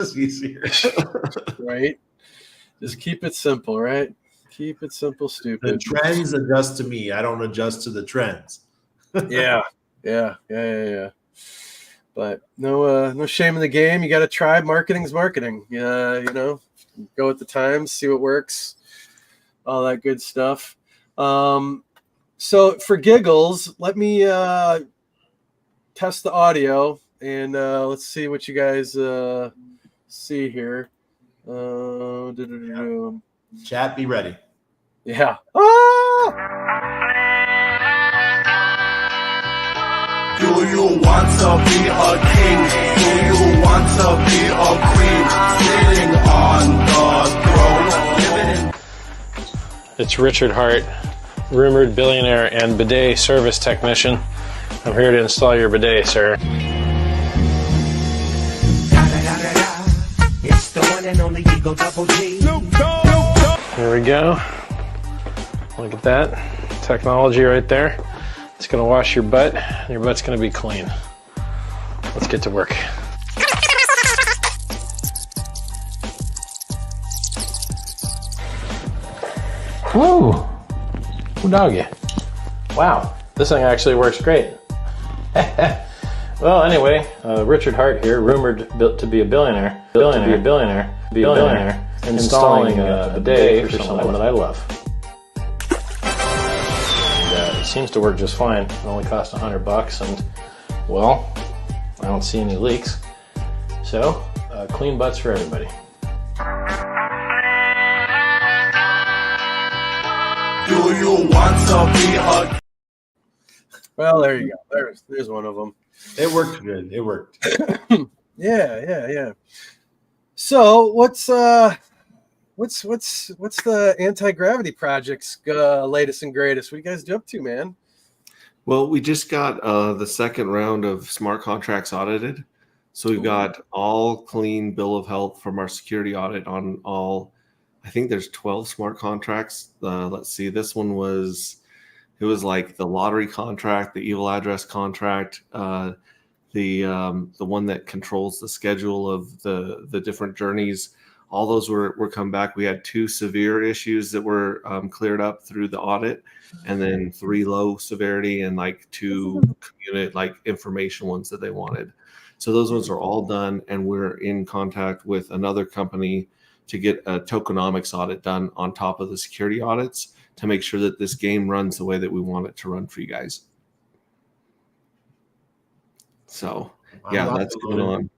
It's easier. Right? Just keep it simple, right? Keep it simple, The stupid. trends adjust to me. I don't adjust to the trends. Yeah. But no shame in the game. You got to try. Marketing's marketing. You know, go with the times, see what works, all that good stuff. So for giggles, let me test the audio and let's see what you guys see here. Chat, be ready. Yeah. Ah! Do you want to be a king? Do you want to be a queen? Sitting on the throne. It's Richard Hart, rumored billionaire and bidet service technician. I'm here to install your bidet, sir. It's the one and only Eagle Double G. Here we go. Look at that technology right there. It's gonna wash your butt, and your butt's gonna be clean. Let's get to work. Woo! Ooh, doggy. Wow, this thing actually works great. Well, anyway, Richard Hart here, rumored to be a billionaire, installing a bidet for someone that I love. It seems to work just fine. It only cost $100, and well, I don't see any leaks. So, clean butts for everybody. Do you want to be a... Well, there you go. There's one of them. It worked good. It worked. Yeah. So what's the anti-gravity project's latest and greatest? What you guys do up to, man? Well, we just got the second round of smart contracts audited. So we've got all clean bill of health from our security audit on all, I think there's 12 smart contracts. Let's see, this one was like the lottery contract, the evil address contract, the one that controls the schedule of the different journeys. All those were come back. We had 2 severe issues that were cleared up through the audit, and then 3 low severity and like 2 community like information ones that they wanted. So those ones are all done, and we're in contact with another company to get a tokenomics audit done on top of the security audits to make sure that this game runs the way that we want it to run for you guys. So yeah, that's going on.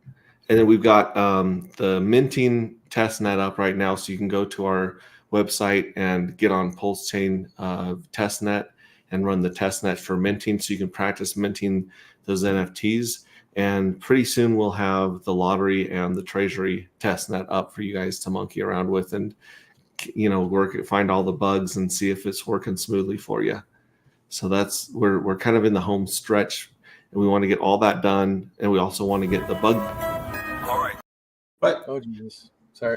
And then we've got the minting testnet up right now, so you can go to our website and get on Pulse Chain testnet and run the testnet for minting, so you can practice minting those NFTs. And pretty soon we'll have the lottery and the treasury testnet up for you guys to monkey around with and, you know, find all the bugs and see if it's working smoothly for you. So that's we're kind of in the home stretch, and we want to get all that done, and we also want to get the bug. All right. What? Oh, Jesus. Sorry.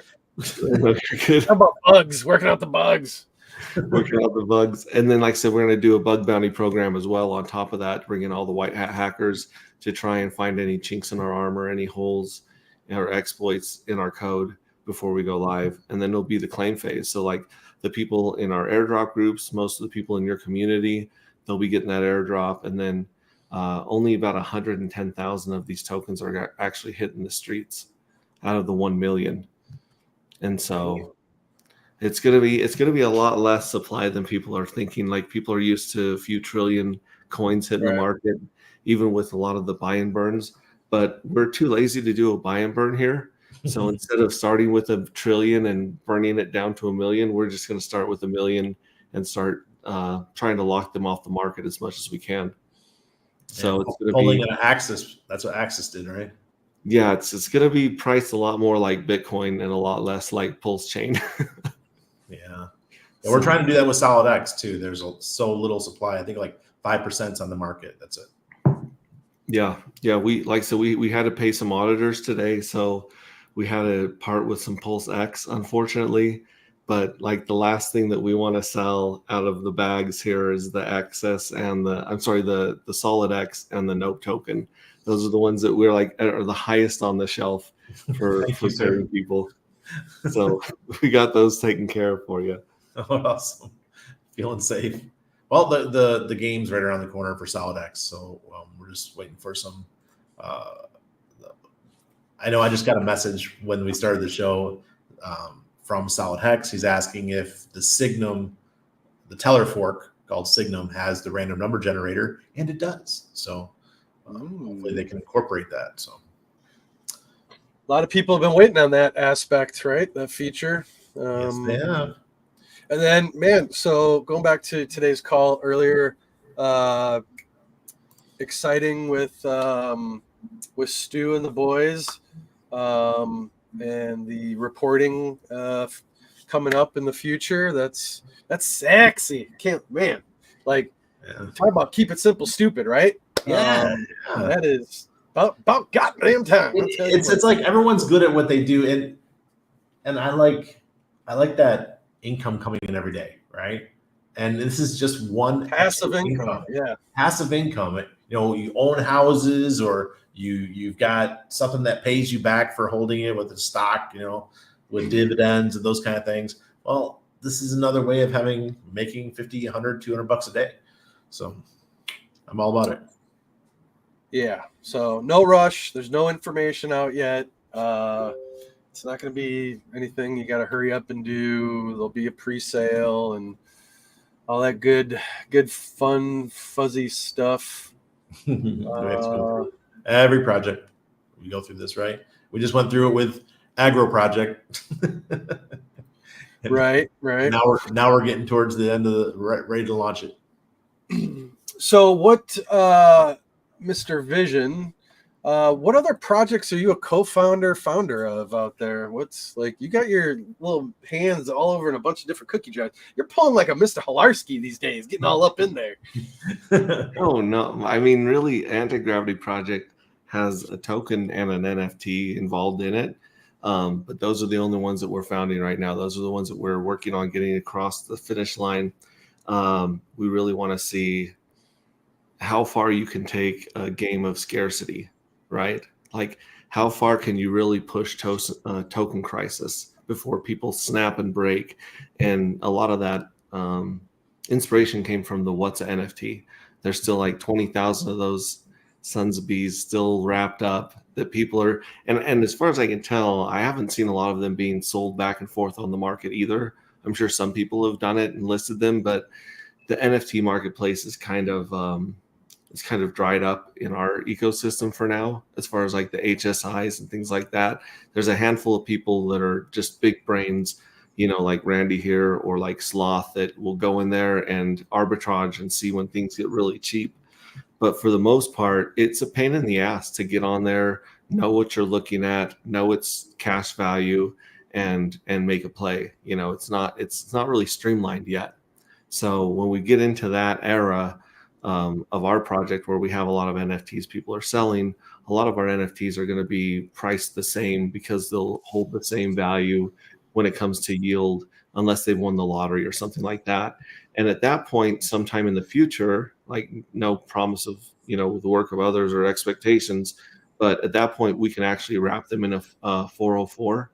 You're good. How about bugs? Working out the bugs. Working out the bugs. And then, like I said, we're going to do a bug bounty program as well on top of that, bring in all the white hat hackers to try and find any chinks in our armor, any holes or exploits in our code before we go live. And then it'll be the claim phase. So like the people in our airdrop groups, most of the people in your community, they'll be getting that airdrop. And then only about 110,000 of these tokens are actually hitting the streets out of the 1 million. And so it's gonna be a lot less supply than people are thinking. Like, people are used to a few trillion coins hitting the market, even with a lot of the buy and burns. But we're too lazy to do a buy and burn here. So instead of starting with 1 trillion and burning it down to 1 million, we're just going to start with 1 million and start trying to lock them off the market as much as we can. So it's going to be an Axis. That's what Axis did, right? Yeah, it's going to be priced a lot more like Bitcoin and a lot less like Pulse Chain. Yeah. And we're trying to do that with Solid X too. There's so little supply. I think like 5% on the market. That's it. Yeah. We had to pay some auditors today, so we had to part with some Pulse X, unfortunately. But like, the last thing that we want to sell out of the bags here is the Access and the Solid X and the Nope token. Those are the ones that we're like are the highest on the shelf for Thank you, sir. pairing people. So we got those taken care of for you. Oh, awesome. Feeling safe. Well, the game's right around the corner for Solid X, so we're just waiting for some. I know I just got a message when we started the show from Solid Hex. He's asking if the Signum, the teller fork called Signum, has the random number generator, and it does. So hopefully they can incorporate that. So A lot of people have been waiting on that aspect, right? That feature. yes, they have. And then, man, so going back to today's call earlier, exciting with Stu and the boys, and the reporting coming up in the future. That's sexy. Like talk about keep it simple, stupid, right? Yeah. That is about goddamn time. It's like everyone's good at what they do, and I like that income coming in every day, right? And this is just one passive income. Yeah, passive income. You own houses, or you've got something that pays you back for holding it with a stock, with dividends and those kind of things. Well, this is another way of making 50, 100, 200 bucks a day. So I'm all about it. Yeah. So no rush. There's no information out yet. It's not going to be anything you got to hurry up and do. There'll be a pre-sale and all that good, fun, fuzzy stuff. Every project we go through this, right? We just went through it with Agro Project. Right. Now we're getting towards the end of ready to launch it. So what, Mr. Vision, what other projects are you a founder of out there? What's like, you got your little hands all over in a bunch of different cookie jars. You're pulling like a Mr. Halarski these days, getting all up in there. Oh, no. I mean, really, Anti-Gravity Project has a token and an NFT involved in it. But those are the only ones that we're founding right now. Those are the ones that we're working on getting across the finish line. We really want to see how far you can take a game of scarcity, right? Like, how far can you really push token crisis before people snap and break? And a lot of that inspiration came from the What's a NFT. There's still like 20,000 of those sons of bees still wrapped up that people are, and as far as I can tell, I haven't seen a lot of them being sold back and forth on the market either. I'm sure some people have done it and listed them, but the NFT marketplace is kind of dried up in our ecosystem for now, as far as like the HSIs and things like that. There's a handful of people that are just big brains, like Randy here or like Sloth, that will go in there and arbitrage and see when things get really cheap. But for the most part, it's a pain in the ass to get on there, know what you're looking at, know its cash value, and make a play. It's not really streamlined yet. So when we get into that era of our project where we have a lot of NFTs people are selling, a lot of our NFTs are going to be priced the same because they'll hold the same value when it comes to yield, unless they've won the lottery or something like that. And at that point, sometime in the future, like no promise of, the work of others or expectations, but at that point, we can actually wrap them in a 404,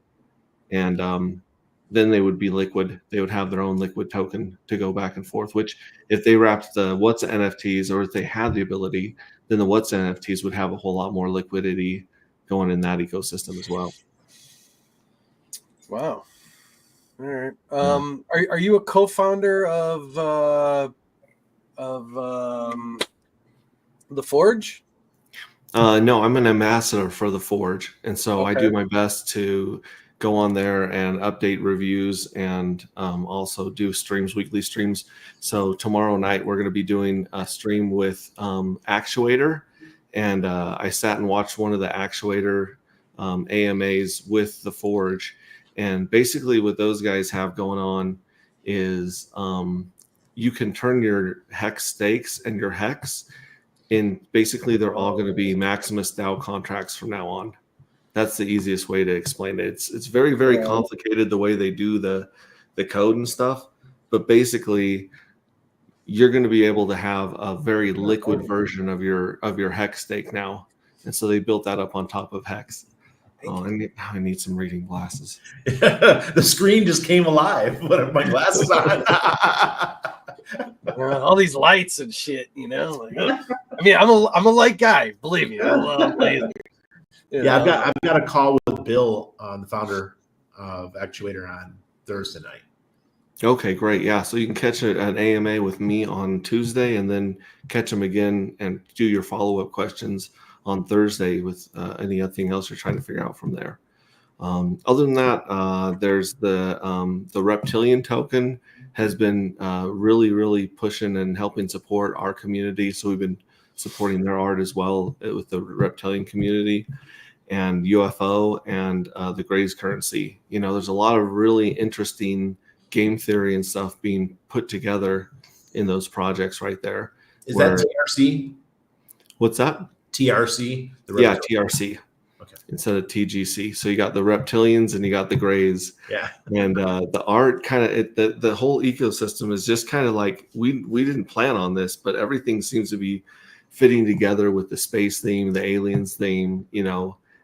and then they would be liquid. They would have their own liquid token to go back and forth, which if they wrapped the What's NFTs, or if they had the ability, then the What's NFTs would have a whole lot more liquidity going in that ecosystem as well. Wow. All right. Are you a co-founder of the Forge? No, I'm an ambassador for the Forge, and so Okay. I do my best to go on there and update reviews, and also do weekly streams. So tomorrow night we're going to be doing a stream with Actuator, and I sat and watched one of the Actuator AMAs with the Forge, and basically what those guys have going on is you can turn your hex stakes and your hex in. Basically, they're all going to be Maximus DAO contracts from now on. That's the easiest way to explain it. It's very, very complicated the way they do the code and stuff, but basically you're going to be able to have a very liquid version of your hex stake now. and so they built that up on top of Hex. Oh, I need some reading glasses. The screen just came alive. What are my glasses on? All these lights and shit, like, I mean, I'm a light guy, believe me. I love lasers. Yeah, I've got a call with Bill, the founder of Actuator, on Thursday night. Okay, great. Yeah, so you can catch an AMA with me on Tuesday, and then catch them again and do your follow-up questions on Thursday with anything else you're trying to figure out from there. Other than that, there's the reptilian token has been really pushing and helping support our community. So we've been supporting their art as well with the reptilian community and UFO and the Grays currency. There's a lot of really interesting game theory and stuff being put together in those projects right there. Is that TRC? What's that? TRC? Yeah, TRC. Okay. Instead of TGC. So you got the reptilians and you got the Grays. Yeah. And the art kind of, the whole ecosystem is just kind of like, we didn't plan on this, but everything seems to be fitting together with the space theme, the aliens theme,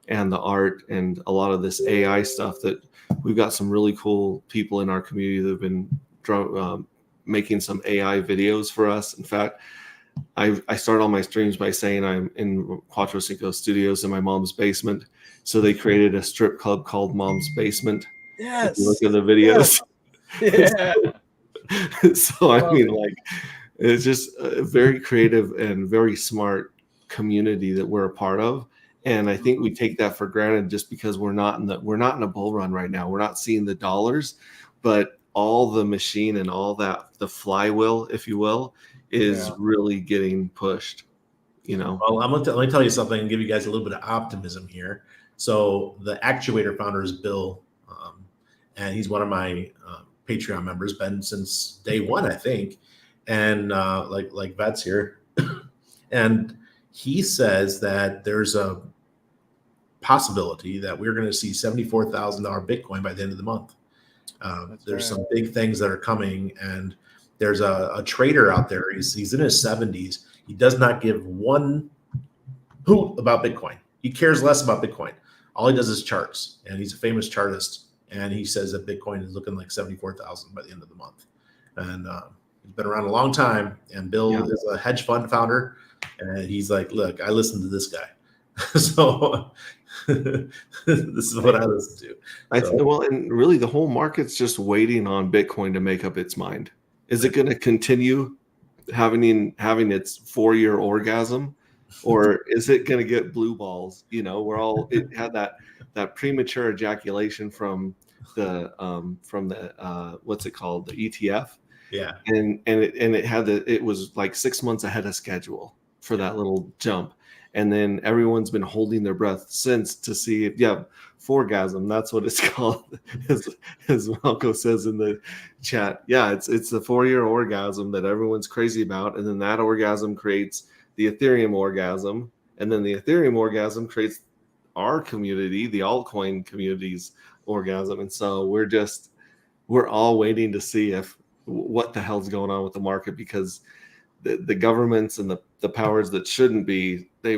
and the art and a lot of this AI stuff that we've got some really cool people in our community that have been making some AI videos for us. In fact, I start all my streams by saying I'm in Cuatro Cinco Studios in my mom's basement. So they created a strip club called Mom's Basement. Yes. If you look at the videos. Yeah. So I mean, like, it's just a very creative and very smart community that we're a part of. And I think we take that for granted just because we're not in a bull run right now. We're not seeing the dollars, but all the machine and all that, the flywheel, if you will, is really getting pushed. Well, let me tell you something and give you guys a little bit of optimism here. So the Actuator founder is Bill, and he's one of my Patreon members, been since day one, I think, and like Vets here, and he says that there's a possibility that we're going to see $74,000 Bitcoin by the end of the month. There's some big things that are coming, and there's a trader out there. He's in his 70s. He does not give one hoot about Bitcoin. He cares less about Bitcoin. All he does is charts, and he's a famous chartist. And he says that Bitcoin is looking like 74,000 by the end of the month. And he's been around a long time. And Bill is a hedge fund founder, and he's like, "Look, I listen to this guy." So this is what I listen to. Well, and really the whole market's just waiting on Bitcoin to make up its mind. Is it going to continue having its 4-year orgasm, or is it going to get blue balls? It had that premature ejaculation from the what's it called, the ETF. Yeah. And it was like 6 months ahead of schedule for that little jump. And then everyone's been holding their breath since to see if, foregasm, that's what it's called, as Malco says in the chat. Yeah, it's the 4-year orgasm that everyone's crazy about. And then that orgasm creates the Ethereum orgasm. And then the Ethereum orgasm creates our community, the altcoin community's orgasm. And so we're all waiting to see what the hell's going on with the market, because the governments and the powers that shouldn't be, they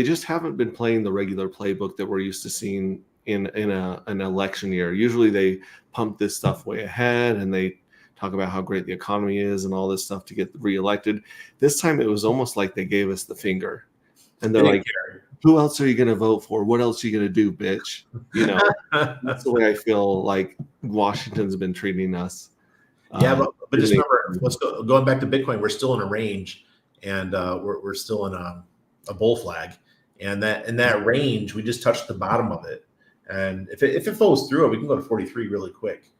just haven't been playing the regular playbook that we're used to seeing in an election year. Usually they pump this stuff way ahead and they talk about how great the economy is and all this stuff to get reelected. This time it was almost like they gave us the finger, and they're like, "Who else are you going to vote for? What else are you going to do, bitch?" That's the way I feel like Washington's been treating us. But just remember, going back to Bitcoin, we're still in a range, and we're still in a bull flag, and that range, we just touched the bottom of it, and if it flows through it, we can go to 43 really quick.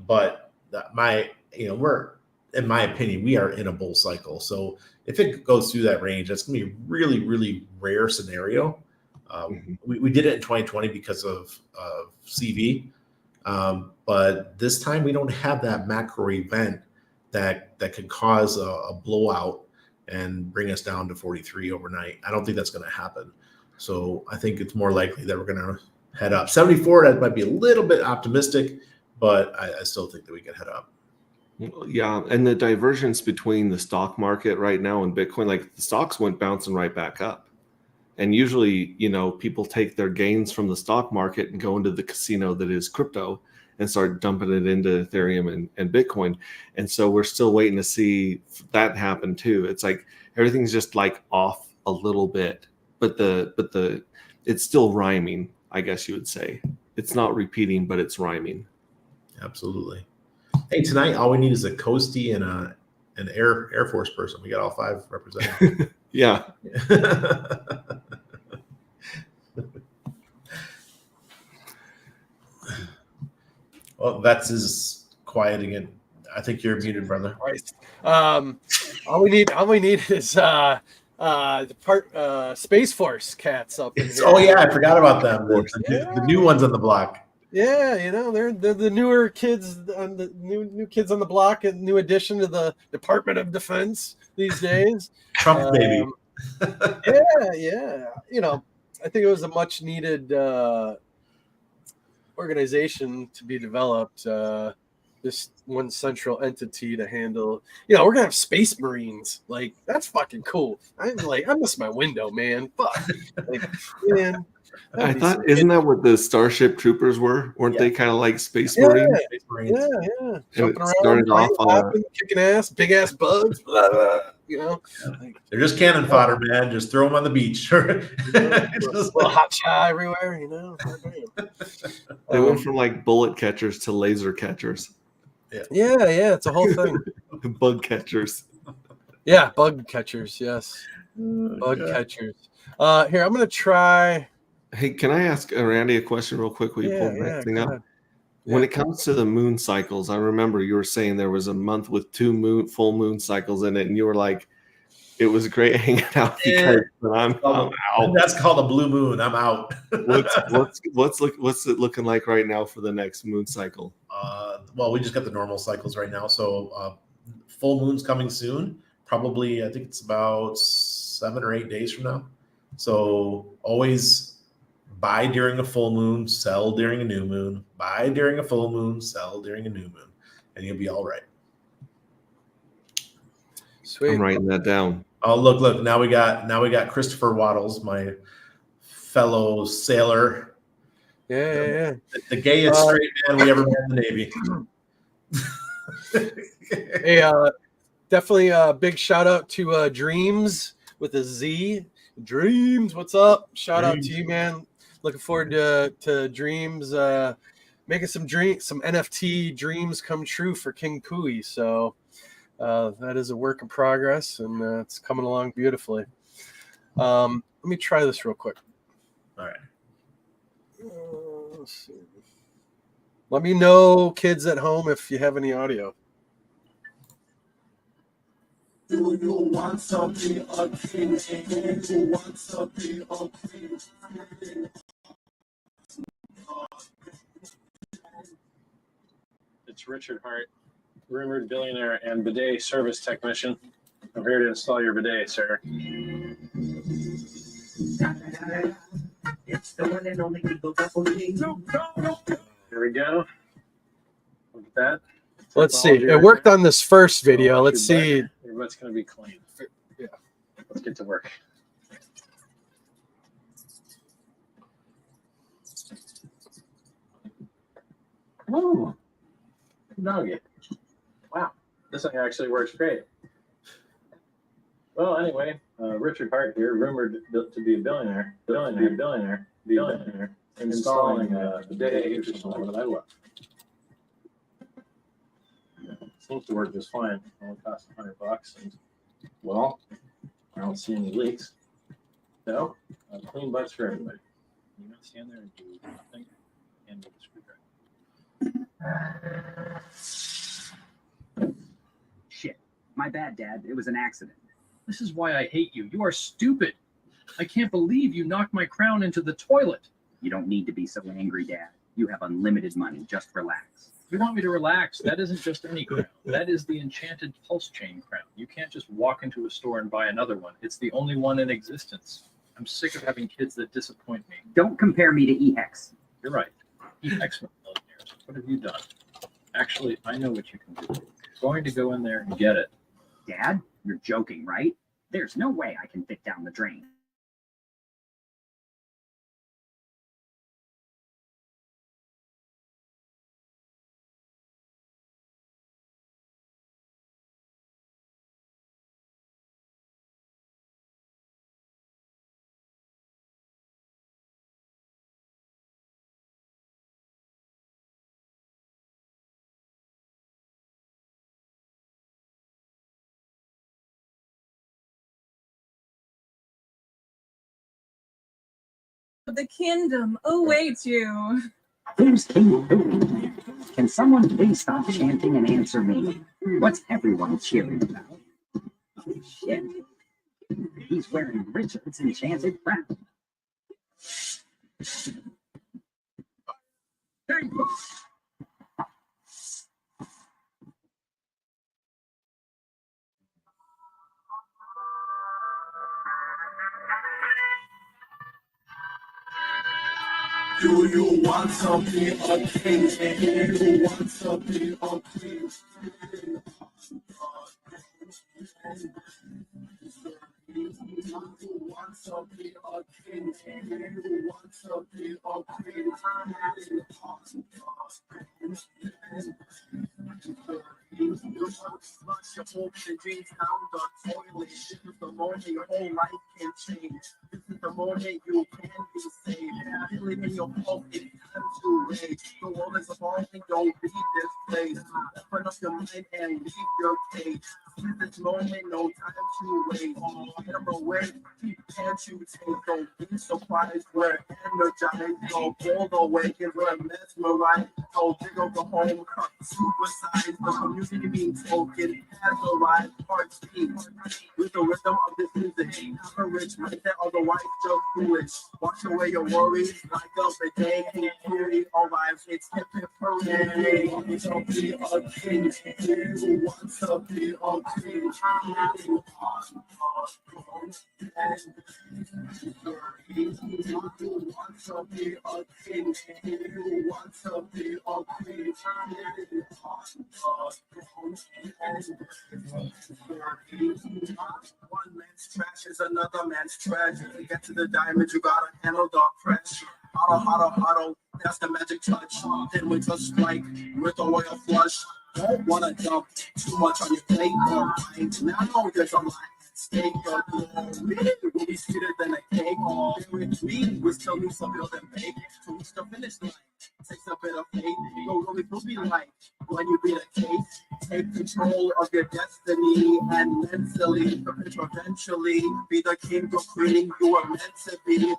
But we're, in my opinion, we are in a bull cycle. So if it goes through that range, that's going to be a really, really rare scenario. We did it in 2020 because of CV. But this time we don't have that macro event that could cause a blowout and bring us down to 43 overnight. I don't think that's going to happen. So I think it's more likely that we're going to head up. 74, that might be a little bit optimistic, but I still think that we can head up. Yeah, and the divergence between the stock market right now and Bitcoin, like the stocks went bouncing right back up. And usually, people take their gains from the stock market and go into the casino that is crypto and start dumping it into Ethereum and Bitcoin. And so we're still waiting to see that happen too. It's like everything's just like off a little bit, but it's still rhyming, I guess you would say. It's not repeating, but it's rhyming. Absolutely. Hey, tonight all we need is a Coastie and an Air Force person. We got all 5 represented. Yeah. Well, Vets is quiet again. I think you're muted, brother. All we need is Space Force cats up in here. Oh yeah, I forgot about them. The new ones on the block. Yeah, they're the newer kids on the new kids on the block, and new addition to the Department of Defense these days. Trump baby. Yeah. I think it was a much needed organization to be developed. Just one central entity to handle. We're gonna have Space Marines. Like, that's fucking cool. I miss my window, man. Fuck. Man. I thought, isn't that what the Starship Troopers were? Weren't they kind of like Space Marines? Space Marines. Yeah. Jumping around, laughing, kicking ass, big ass bugs. Blah, blah, They're just cannon fodder, man. Just throw them on the beach. Just little hot chai everywhere. They went from like bullet catchers to laser catchers. Yeah. It's a whole thing. Bug catchers. Yeah, bug catchers. Yes, bug catchers. Here, I'm gonna try. Hey, can I ask Randy a question real quick? Will you pull the next thing up? When it comes to the moon cycles, I remember you were saying there was a month with 2 full moon cycles in it, and you were like, it was great hanging out because I'm out. That's called a blue moon. I'm out. What's it looking like right now for the next moon cycle? Well, we just got the normal cycles right now, so full moon's coming soon. Probably, I think it's about 7 or 8 days from now. So always buy during a full moon, sell during a new moon, buy during a full moon, sell during a new moon, and you'll be all right. Sweet. I'm writing that down. Oh, look! Now we got Christopher Waddles, my fellow sailor. Yeah. The gayest straight man we ever met in the Navy. Hey, definitely a big shout out to Dreams with a Z. Dreams, what's up? Shout out to you, man. Looking forward to Dreams making some NFT dreams come true for King Pooey. So that is a work in progress, and it's coming along beautifully. Let me try this real quick. All right. Let's see. Let me know, kids at home, if you have any audio. Do you want to be a king? Do you want to be a queen? It's Richard Hart, rumored billionaire and bidet service technician. I'm here to install your bidet, sir. It's the one and only people. Here we go. Look at that. Let's see. It worked on this first video. Let's see. Your butt's going to be clean. Yeah. Let's get to work. Ooh. Nugget. Wow. This thing actually works great. Well, anyway, Richard Hart here, rumored to be a billionaire, installing a bidet interesting that I love. Seems to work just fine. It only costs $100, and well, I don't see any leaks. So, clean butts for everybody. You don't stand there and do nothing and with the screwdriver. Shit. My bad, Dad. It was an accident. This is why I hate you. You are stupid. I can't believe you knocked my crown into the toilet. You don't need to be so angry, Dad. You have unlimited money. Just relax. You want me to relax? That isn't just any crown. That is the enchanted pulse chain crown. You can't just walk into a store and buy another one. It's the only one in existence. I'm sick of having kids that disappoint me. Don't compare me to EHEX. You're right. EHEX millionaires. What have you done? Actually, I know what you can do. going to go in there and get it. Dad, you're joking, right? There's no way I can fit down the drain. The kingdom awaits you. Who's King Louie? Can someone please stop chanting and answer me? What's everyone cheering about? Oh, shit. He's wearing Richard's enchanted crown. There you go. Do you want to be a king? Do you want to be a queen? Do you want to be a king? Do you want to be a queen? Flush your hopes and dreams down the toilet. This is the moment your whole life can change. This is the moment you can be saved. Feel it in your pulse, it's time to rage. The world is evolving, don't leave this place. Open up your mind and leave your cage. Seize this moment, no time to wait. Never wait, can't you take? Don't be surprised, we're energized. Go all the way, and we're mesmerized. Go dig up the home, suicide. The community being spoken has arrived. Hearts beat with the rhythm of this music. Average, right there, otherwise just foolish. Wash away your worries, like up a day. Community arrives, it's hip hip parade. So be a king, you want to be a king. You want to be a king, you want to be a queen. One man's trash is another man's treasure. To get to the diamond, you gotta handle the pressure. Huddle, that's the magic touch. Then we just strike with a royal flush. Don't wanna dump too much on your plate, alright? Now there's a lot at stake, but glory will be sweeter than a cake. Bear with me, we still need some build and bake to reach the finish line. Takes a bit of faith, go really will be like when you beat a case. Take control of your destiny and mentally prepare to eventually be the king or queen you are meant to be.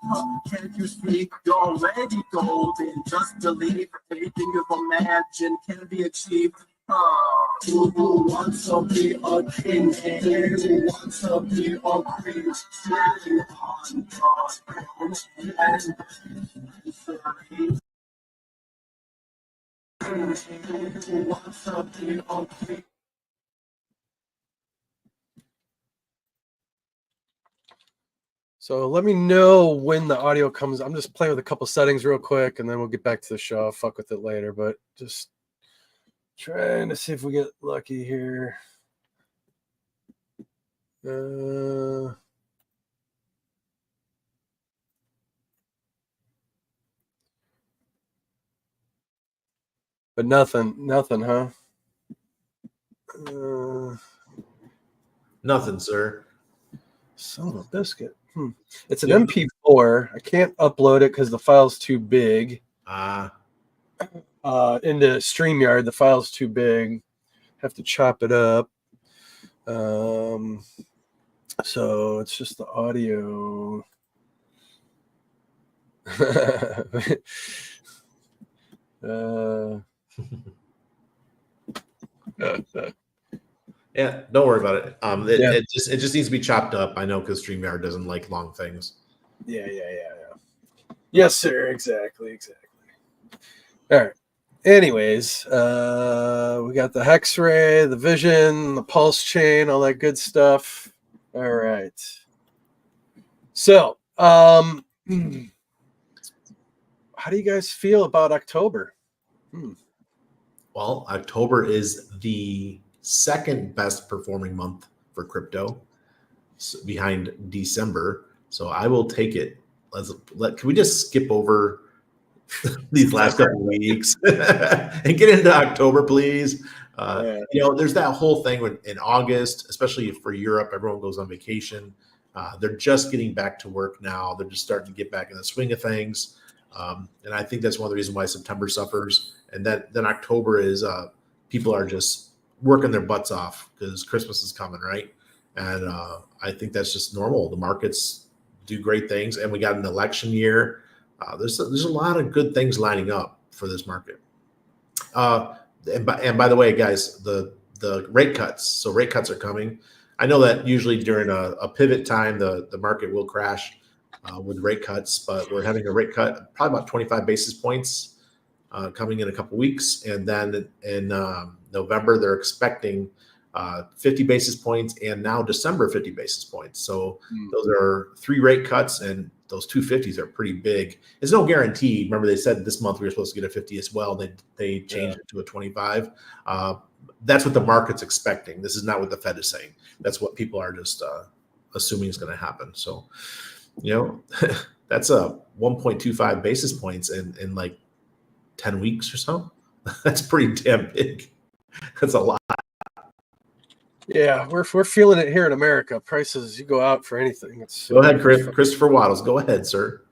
Can't you see you're already golden? Just believe everything you've imagined can be achieved. Do you want to be a king? Do you want to be a queen? So let me know when the audio comes. I'm just playing with a couple settings real quick, and then we'll get back to the show. I'll fuck with it later, but just trying to see if we get lucky here. But nothing, huh? Nothing, sir. Son of a biscuit. It's an MP4. I can't upload it because the file's too big. Into StreamYard, the file's too big. Have to chop it up. So it's just the audio. Yeah, don't worry about it. It just needs to be chopped up. I know because StreamYard doesn't like long things. Yeah. Yes, sir. Exactly. All right. Anyways, we got the hex ray, the vision, the pulse chain, all that good stuff. All right. So, how do you guys feel about October? Well, October is the second best performing month for crypto, behind December. So I will take it. Can we just skip over these last couple of weeks and get into October, please? Yeah. There's that whole thing in August, especially for Europe, everyone goes on vacation. They're just getting back to work now. They're just starting to get back in the swing of things. And I think that's one of the reasons why September suffers. And then October is people are just working their butts off because Christmas is coming, right? And I think that's just normal. The markets do great things, and we got an election year. There's a lot of good things lining up for this market. And by the way, guys, the rate cuts. So rate cuts are coming. I know that usually during a pivot time, the market will crash with rate cuts, but we're having a rate cut, probably about 25 basis points coming in a couple weeks. And then in November, they're expecting 50 basis points, and now December 50 basis points. So those are 3 rate cuts, and those 250s are pretty big. There's no guarantee. Remember, they said this month we were supposed to get a 50 as well. They changed it to a 25. That's what the market's expecting. This is not what the Fed is saying. That's what people are just assuming is going to happen. So, that's a 1.25 basis points in like 10 weeks or so. That's pretty damn big. That's a lot. Yeah, we're feeling it here in America. Prices, you go out for anything. Go ahead, Christopher Waddles. Go ahead, sir.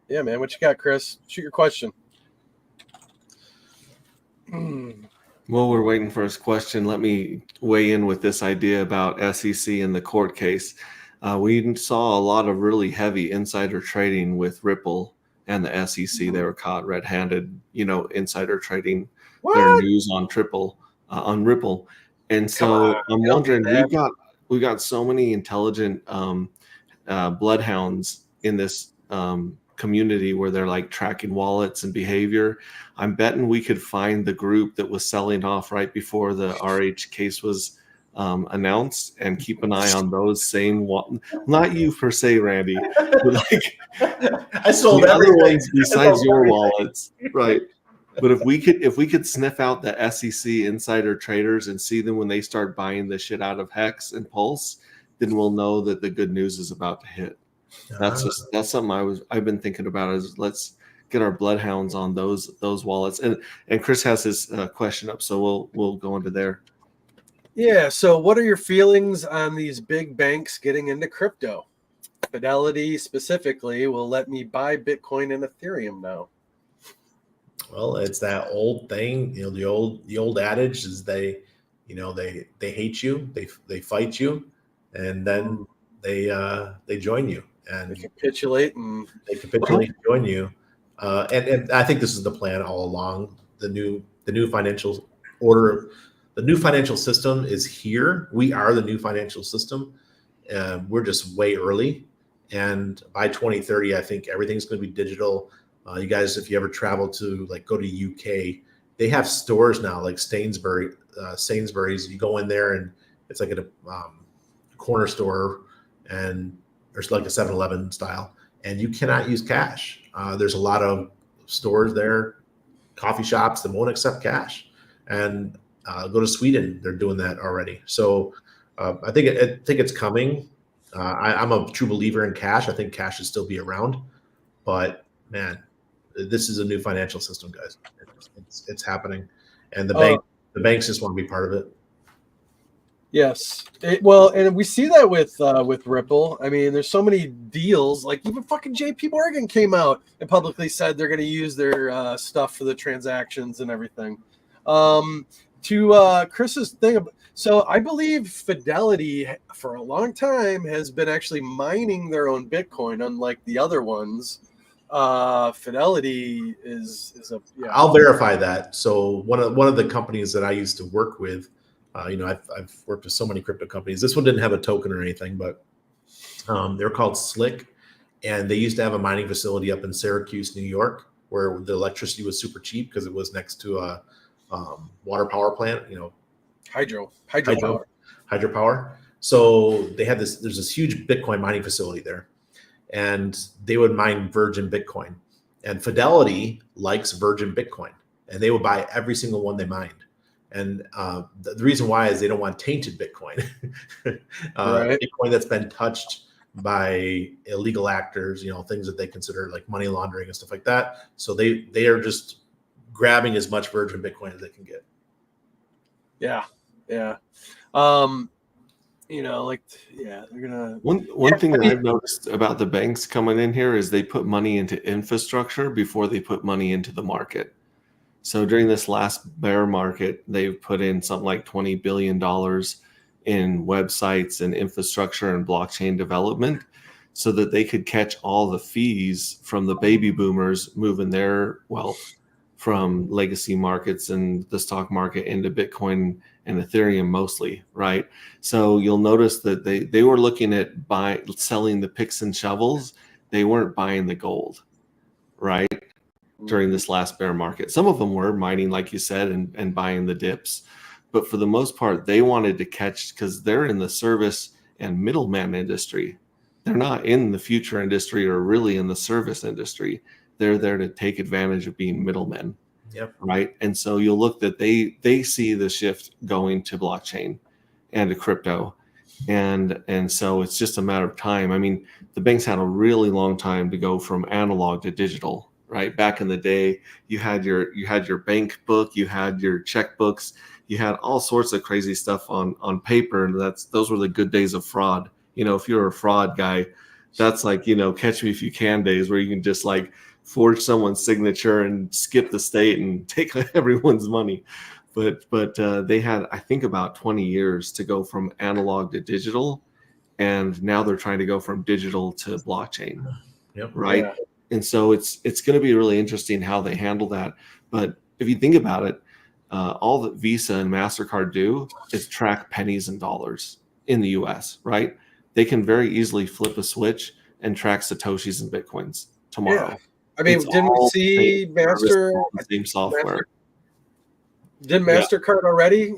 Yeah, man. What you got, Chris? Shoot your question. While we're waiting for his question, let me weigh in with this idea about SEC and the court case. We saw a lot of really heavy insider trading with Ripple and the SEC. They were caught red-handed, insider trading their news on Ripple. And so I'm wondering, we got so many intelligent bloodhounds in this community where they're like tracking wallets and behavior. I'm betting we could find the group that was selling off right before the RH case was announced and keep an eye on those same not you per se, Randy, but like I sold the other everything ones besides your wallets, right? But if we could sniff out the SEC insider traders and see them when they start buying the shit out of Hex and Pulse, then we'll know that the good news is about to hit. That's something I've been thinking about, is let's get our bloodhounds on those wallets. And Chris has his question up, so we'll go into there. Yeah. So what are your feelings on these big banks getting into crypto? Fidelity specifically will let me buy Bitcoin and Ethereum now. Well, it's that old thing, the old adage is they hate you, they fight you, and then they join you, and they capitulate and join you. And I think this is the plan all along. The new financial order, the new financial system is here. We are the new financial system. We're just way early, and by 2030, I think everything's going to be digital. You guys, if you ever travel to go to UK, they have stores now like Sainsbury's. You go in there and it's like a corner store, and there's like a 7-Eleven style, and you cannot use cash. There's a lot of stores there, coffee shops that won't accept cash. And go to Sweden, they're doing that already. So I think it's coming. I'm a true believer in cash. I think cash should still be around, but man, this is a new financial system, guys. It's happening, and the banks just want to be part of it. Yes. And we see that with Ripple. I mean, there's so many deals. Like even fucking JP Morgan came out and publicly said they're going to use their stuff for the transactions and everything. To Chris's thing, so I believe Fidelity for a long time has been actually mining their own Bitcoin, unlike the other ones. Fidelity is a. Yeah. I'll verify that. So one of the companies that I used to work with, I've worked with so many crypto companies. This one didn't have a token or anything, but they're called Slick, and they used to have a mining facility up in Syracuse, New York, where the electricity was super cheap because it was next to a water power plant. Hydropower. So they had there's this huge Bitcoin mining facility there, and they would mine virgin Bitcoin. And Fidelity likes virgin Bitcoin, and they would buy every single one they mined. And the reason why is they don't want tainted Bitcoin, Right. Bitcoin that's been touched by illegal actors, things that they consider like money laundering and stuff like that. So they are just grabbing as much virgin Bitcoin as they can get. Yeah. They're gonna. One thing that I've noticed about the banks coming in here is they put money into infrastructure before they put money into the market. So during this last bear market, they've put in something like $20 billion in websites and infrastructure and blockchain development so that they could catch all the fees from the baby boomers moving their wealth from legacy markets and the stock market into Bitcoin and Ethereum mostly, right? So you'll notice that they were looking at selling the picks and shovels. They weren't buying the gold, right? During this last bear market. Some of them were mining, like you said, and buying the dips. But for the most part, they wanted to catch, because they're in the service and middleman industry. They're not in the future industry or really in the service industry. They're there to take advantage of being middlemen. Yep. Right. And so you'll look that they see the shift going to blockchain and to crypto. And so it's just a matter of time. I mean, the banks had a really long time to go from analog to digital. Right. Back in the day, you had your bank book, you had your checkbooks, you had all sorts of crazy stuff on paper. And those were the good days of fraud. If you're a fraud guy, that's like, catch me if you can days where you can just like forge someone's signature and skip the state and take everyone's money. But they had, I think, about 20 years to go from analog to digital. And now they're trying to go from digital to blockchain. Yep. Right. Yeah. And so it's going to be really interesting how they handle that. But if you think about it, all that Visa and MasterCard do is track pennies and dollars in the US, right? They can very easily flip a switch and track Satoshis and Bitcoins tomorrow. Yeah. I mean, didn't we see same software? Didn't MasterCard already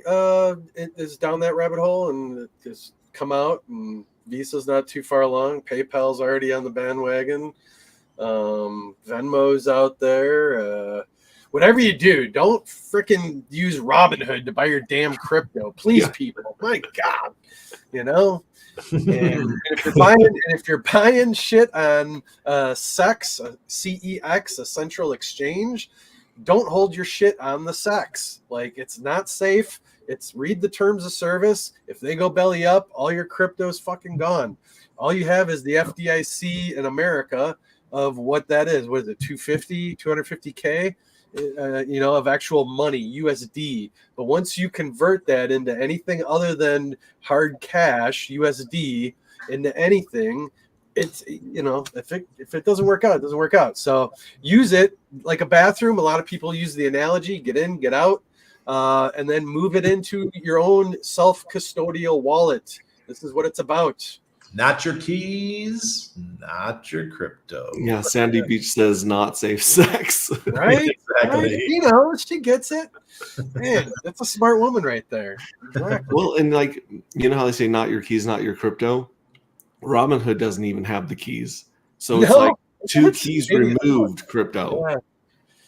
is down that rabbit hole and just come out, and Visa's not too far along. PayPal's already on the bandwagon. Venmo's out there. Whatever you do, don't freaking use Robinhood to buy your damn crypto, please, people. My God, And if you're buying shit on CEX, CEX, a central exchange, don't hold your shit on the CEX. Like, it's not safe. Read the terms of service. If they go belly up, all your crypto's fucking gone. All you have is the FDIC in America of what that is. What is it? 250K, of actual money, USD. But once you convert that into anything other than hard cash, USD, into anything, it's, if it doesn't work out, it doesn't work out. So use it like a bathroom. A lot of people use the analogy, get in, get out, and then move it into your own self-custodial wallet. This is what it's about. Not your keys, not your crypto. Yeah, Sandy Beach says not safe sex. Right? Exactly. Right? She gets it. Man, that's a smart woman right there. Exactly. Well, and like, how they say not your keys, not your crypto? Robinhood doesn't even have the keys. So it's like two keys removed crypto. Yeah.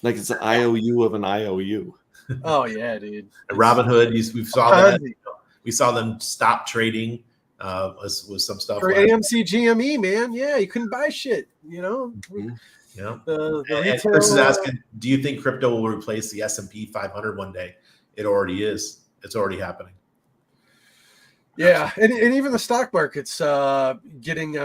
Like it's an IOU of an IOU. Oh, yeah, dude. Robinhood, we saw them stop trading with some stuff for AMC GME, man. Yeah, you couldn't buy shit, Mm-hmm. Yeah. The and Chris is asking, do you think crypto will replace the S&P 500 one day? It already is. It's already happening. Yeah, and even the stock market's getting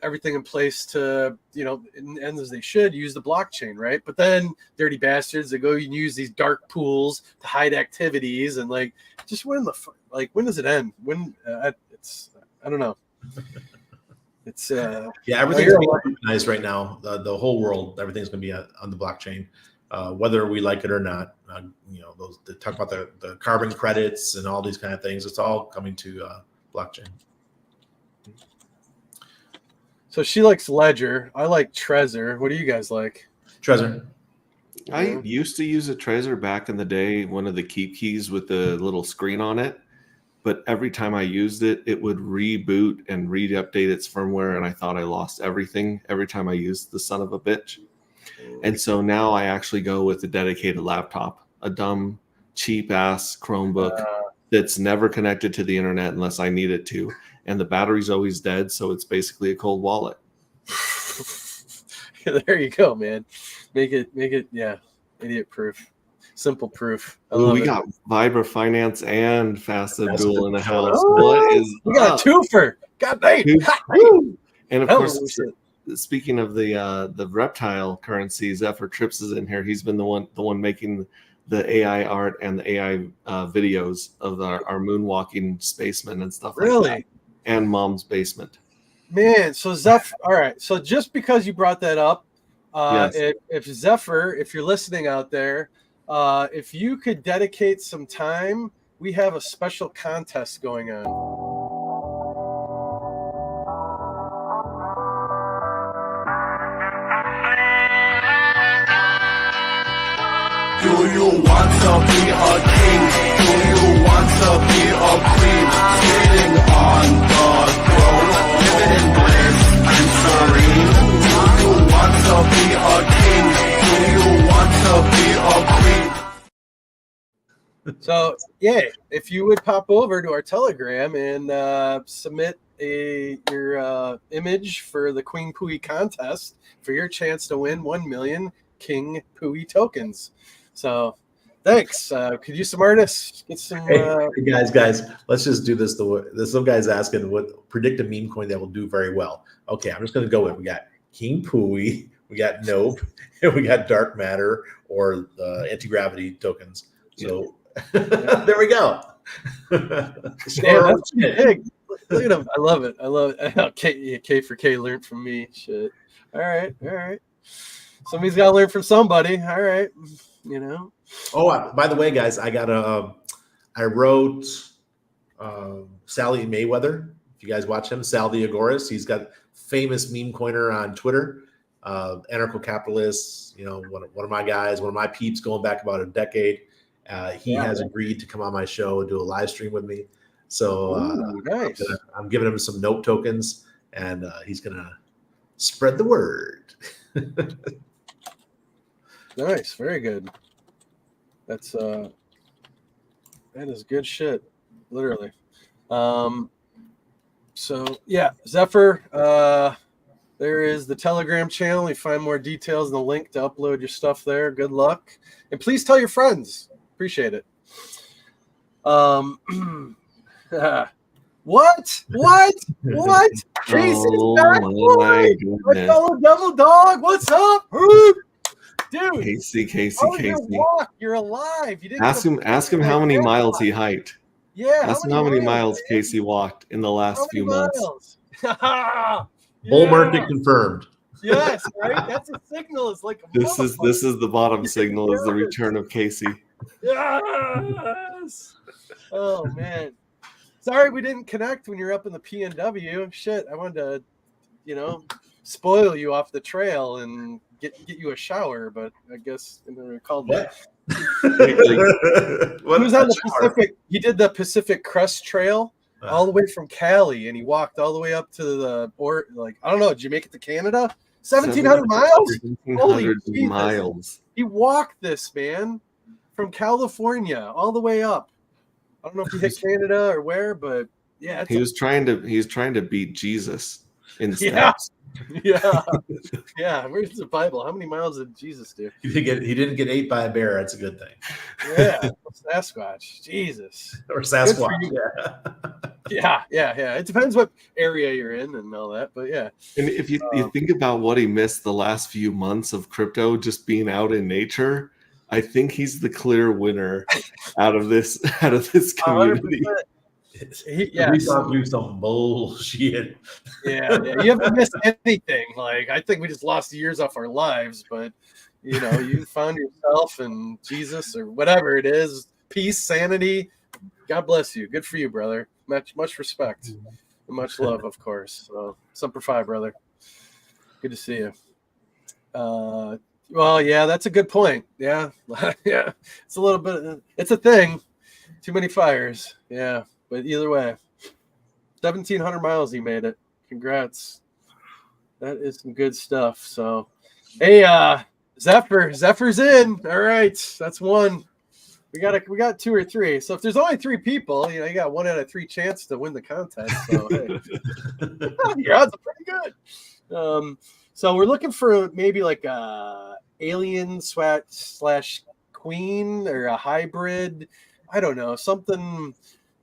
everything in place to, and as they should, use the blockchain, right? But then dirty bastards, they go and use these dark pools to hide activities, and like, just when does it end? When it's, I don't know. It's everything's being organized right now. The whole world, everything's going to be on the blockchain, whether we like it or not. Those they talk about the carbon credits and all these kind of things. It's all coming to blockchain. So she likes Ledger. I like Trezor. What do you guys like? Trezor. I used to use a Trezor back in the day, one of the Keep keys with the little screen on it. But every time I used it, it would reboot and re-update its firmware, and I thought I lost everything every time I used the son of a bitch. And so now I actually go with a dedicated laptop, a dumb cheap ass Chromebook that's never connected to the internet unless I need it to, and the battery's always dead, so it's basically a cold wallet. There you go, man. Make it, yeah, idiot proof, simple proof. We got Vibra Finance and Fast Dual in the house. Oh, What is we got a twofer? God dang! And of course, speaking of the reptile currency, Zephyr Trips is in here. He's been the one making the AI art and the AI videos of our moonwalking spacemen and stuff like that. And Mom's Basement. Man, so Zephyr, all right. So just because you brought that up, Yes. if Zephyr, if you're listening out there, if you could dedicate some time, we have a special contest going on. Do you want to be a king? Do you want to be a queen? Sitting on the throne, living in bliss and serene. Do you want to be a king? Do you want to be a queen? So yeah, if you would pop over to our Telegram and submit your image for the Queen Pooey contest for your chance to win 1 million King Pooey tokens. So thanks. Could you some artists get some? Hey, guys, let's just do this. Some guy's asking what predict a meme coin that will do very well. Okay, I'm just going to go with. We got King Pooey, we got Nope, and we got Dark Matter or the anti-gravity tokens. So there we go. Man, that's big. Look at him. I love it. I love it. K for K learned from me. Shit. All right. Somebody's got to learn from somebody. All right. You know. Oh, by the way, guys, I wrote Sally Mayweather. If you guys watch him, Sal the Agoras, he's got famous meme coiner on Twitter, anarcho-capitalist, one of my guys, one of my peeps going back about a decade. He has agreed to come on my show and do a live stream with me. So nice. I'm giving him some Nope tokens, and he's going to spread the word. Nice, very good. That is good shit, literally. So yeah, Zephyr, there is the Telegram channel. You find more details and the link to upload your stuff there. Good luck, and please tell your friends. Appreciate it. What? Casey's back, boy. My fellow devil dog. What's up, dude? Casey. You're alive. You didn't ask him how many miles he hiked. Yeah. Ask him how many miles Casey walked in the last few months. Bull market confirmed. Yes, right. That's a signal. It's like this is the bottom signal. Is the return of Casey. Yes. Oh man. Sorry we didn't connect when you're up in the PNW. Shit, I wanted to, spoil you off the trail and get you a shower, but I guess I never called that. He was on the Pacific. He did the Pacific Crest Trail all the way from Cali, and he walked all the way up to I don't know. Did you make it to Canada? 1,700 miles. 1,700 miles. He walked this, man, from California all the way up. I don't know if he hit Canada or where, but yeah, he was trying to beat Jesus in steps. Yeah. Where's the Bible? How many miles did Jesus do? He didn't get ate by a bear. That's a good thing. Yeah, Sasquatch. Jesus. Or Sasquatch. Yeah. It depends what area you're in and all that, but yeah. And if you think about what he missed the last few months of crypto, just being out in nature, I think he's the clear winner out of this community. We saw through some bullshit. Yeah, you haven't missed anything. Like, I think we just lost years off our lives, but you found yourself and Jesus or whatever it is, peace, sanity. God bless you. Good for you, brother. Much respect and much love, of course. So, Semper Fi, brother. Good to see you. Well, yeah, that's a good point. Yeah. It's a little bit. It's a thing. Too many fires. Yeah. But either way, 1,700 miles he made it. Congrats. That is some good stuff. So, hey, Zephyr's in. All right. That's one. We got 2 or 3. So if there's only 3 people, you got 1 out of 3 chance to win the contest. So hey, your odds are pretty good. So we're looking for maybe like a alien / queen or a hybrid. I don't know, something.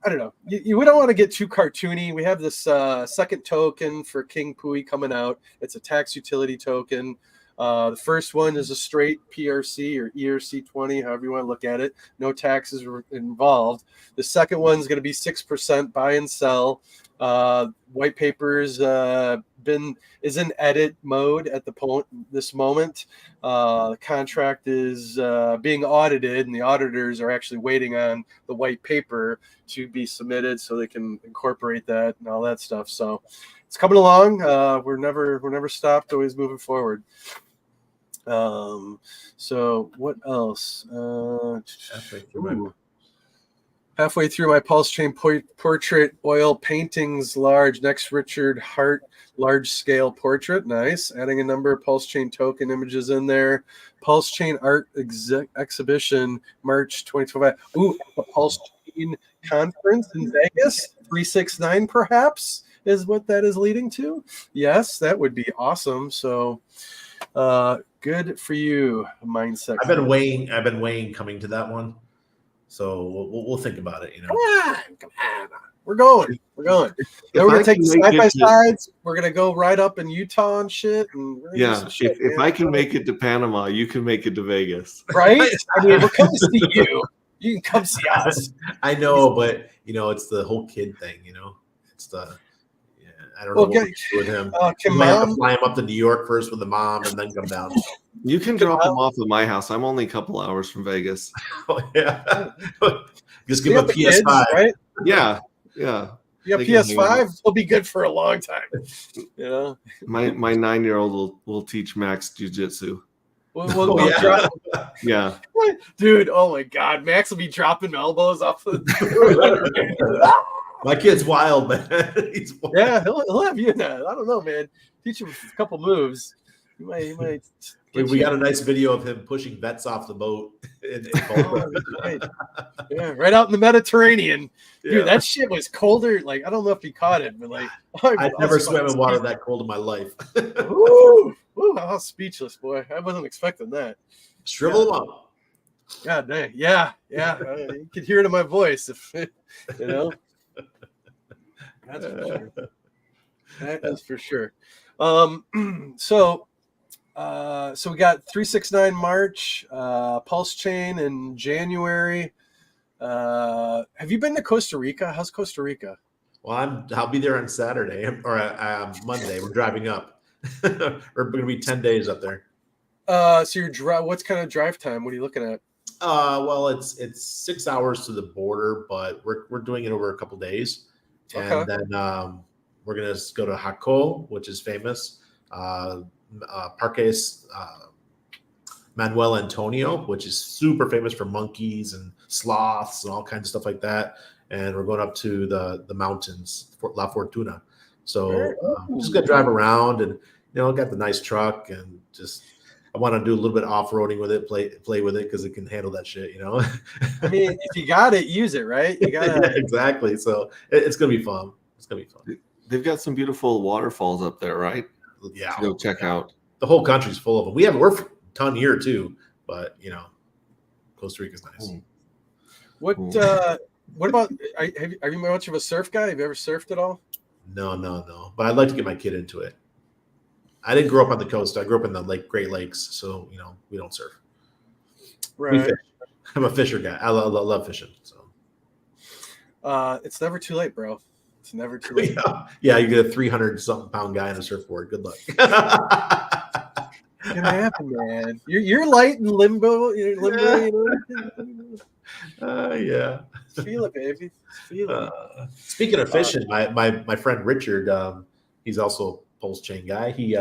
I don't know. We don't want to get too cartoony. We have this second token for King Pui coming out. It's a tax utility token. The first one is a straight PRC or ERC 20, however you want to look at it. No taxes involved. The second one is going to be 6% buy and sell. White paper's is in edit mode at this moment. The contract is being audited, and the auditors are actually waiting on the white paper to be submitted so they can incorporate that and all that stuff. So it's coming along. We're never stopped. Always moving forward. So what else? Halfway through my pulse chain portrait oil paintings, large. Next, Richard Hart large scale portrait. Nice. Adding a number of pulse chain token images in there. Pulse chain art exhibition, March 2025. Ooh, a pulse chain conference in Vegas. 369 perhaps is what that is leading to. Yes, that would be awesome. So good for you, mindset. I've been weighing coming to that one. So we'll think about it, Come on. We're going. Then we're going to take side-by-sides. We're going to go right up in Utah and shit. And if I can make it to Panama, you can make it to Vegas. Right? I mean, we're coming to see you. You can come see us. I know, but, it's the whole kid thing, It's the... I don't know what to do with him. Can I have to fly him up to New York first with the mom and then come down? You can drop him off at my house. I'm only a couple hours from Vegas. Oh, yeah. Just give him a PS5. Kids, right? Yeah. Yeah, PS5 will be good for a long time. My 9-year-old will teach Max jiu-jitsu. Yeah. Dude, oh my God. Max will be dropping elbows off the My kid's wild, man. He's wild. Yeah, he'll have you in that. I don't know, man. Teach him a couple moves. You might. We got a nice video of him pushing vets off the boat. Right out in the Mediterranein. Dude, that shit was colder. Like, I don't know if he caught it, but like, I've never swam in water that cold in my life. Ooh, I was speechless, boy. I wasn't expecting that. Shrivel him up. God dang. Yeah. You could hear it in my voice if That's for sure. That is for sure. So we got 369 March, Pulse Chain in January. Have you been to Costa Rica? How's Costa Rica? Well, I'll be there on Saturday or Monday. We're driving up. We're going to be 10 days up there. So what's kind of drive time? What are you looking at? Well, it's 6 hours to the border, but we're doing it over a couple days. And then we're going to go to Jaco, which is famous. Parques Manuel Antonio, which is super famous for monkeys and sloths and all kinds of stuff like that. And we're going up to the mountains, La Fortuna. So just going to drive around and, got the nice truck and just – I want to do a little bit of off-roading with it, play with it because it can handle that shit, I mean, if you got it, use it, right? You got yeah, exactly. So it's gonna be fun. They've got some beautiful waterfalls up there, right? Yeah. To go check out. The whole country's full of them. We're a ton here too, but Costa Rica's nice. What about? Are you much of a surf guy? Have you ever surfed at all? No. But I'd like to get my kid into it. I didn't grow up on the coast. I grew up in the Great Lakes, so we don't surf. Right. We fish. I'm a fisher guy. I love fishing. So. It's never too late, bro. It's never too late. Yeah, you get a 300-something pound guy on a surfboard. Good luck. It's gonna happen, man. You're light in limbo. Yeah. Feel it, baby. Feel it. Speaking of fishing, my friend Richard, he's also Pulse Chain guy. He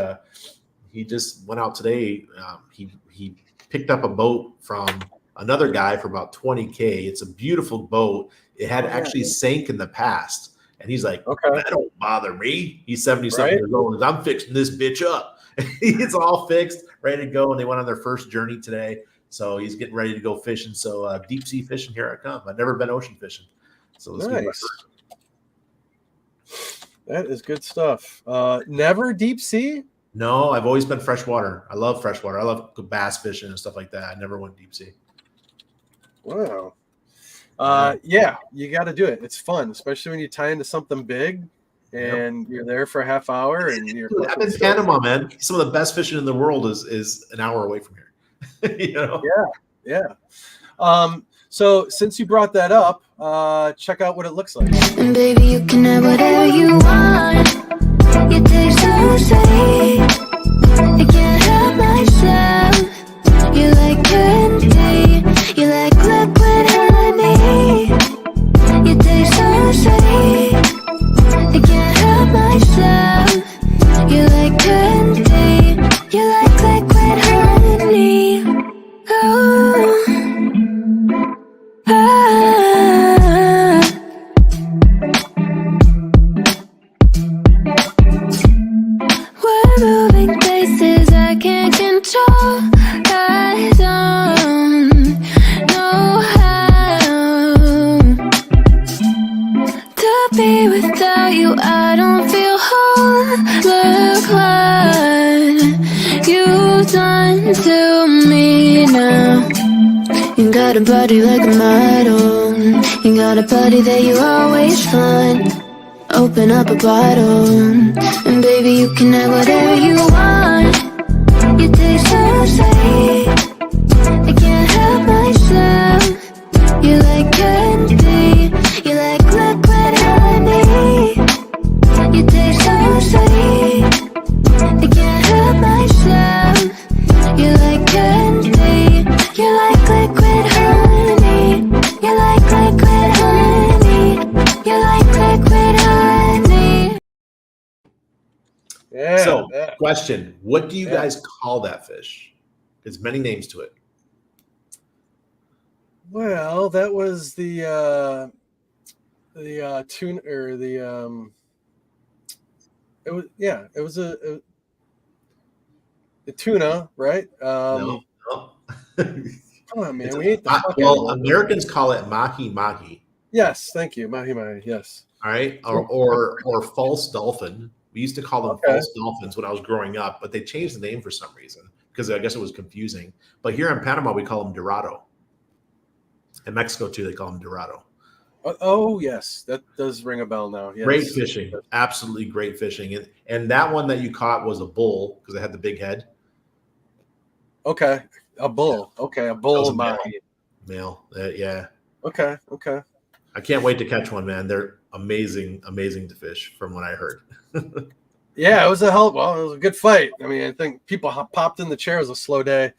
just went out today. He picked up a boat from another guy for about $20K. It's a beautiful boat. It had actually sank in the past, and he's like, "That don't bother me." He's 77 years old. I'm fixing this bitch up. It's all fixed, ready to go. And they went on their first journey today. So he's getting ready to go fishing. So deep sea fishing, here I come. I've never been ocean fishing. So this will be my Nice. first. That is good stuff. Never deep sea? No, I've always been freshwater. I love freshwater. I love bass fishing and stuff like that. I never went deep sea. Wow. Yeah, you got to do it. It's fun, especially when you tie into something big and you're there for a half hour. And you're Dude, I'm in Panama, man. Some of the best fishing in the world is an hour away from here. You know? Yeah. So since you brought that up, check out what it looks like. And baby, you can have whatever you want. You taste so sweet. I can't help myself. You like candy. You like liquid honey. You taste so sweet. I can't help myself. You like candy. You like liquid honey. Oh. We're moving places I can't control. I don't know how to be without you. I don't feel whole. Look what you've done to me now. You got a body like a model. You got a body that you always find. Open up a bottle, and baby, you can have whatever you want. You taste so sweet. I can't help myself. You like candy. You like liquid honey. You taste so sweet. I can't help myself. You like candy. You like liquid honey. You like liquid honey. You like liquid honey. Yeah. So, yeah. question: what do you Yeah. guys call that fish? There's many names to it. Well, that was the tune or the it was the tuna, right? No. Come on, man, It's we ate the fuck out well, of it. Americans call it mahi mahi. Yes, thank you, mahi mahi. Yes. All right, or false dolphin. We used to call them Okay. false dolphins when I was growing up, but they changed the name for some reason because I guess it was confusing. But here in Panama, we call them dorado. In Mexico too, they call them dorado. Oh yes, that does ring a bell now. Yes. Great fishing, absolutely great fishing, and that one that you caught was a bull because it had the big head. Okay, a bull. Okay, a That was bull a male. mahi. Male, yeah. Okay. I can't wait to catch one, man. They're amazing to fish, from what I heard. Yeah, it was it was a good fight. I mean, I think people popped in the chair. It was a slow day,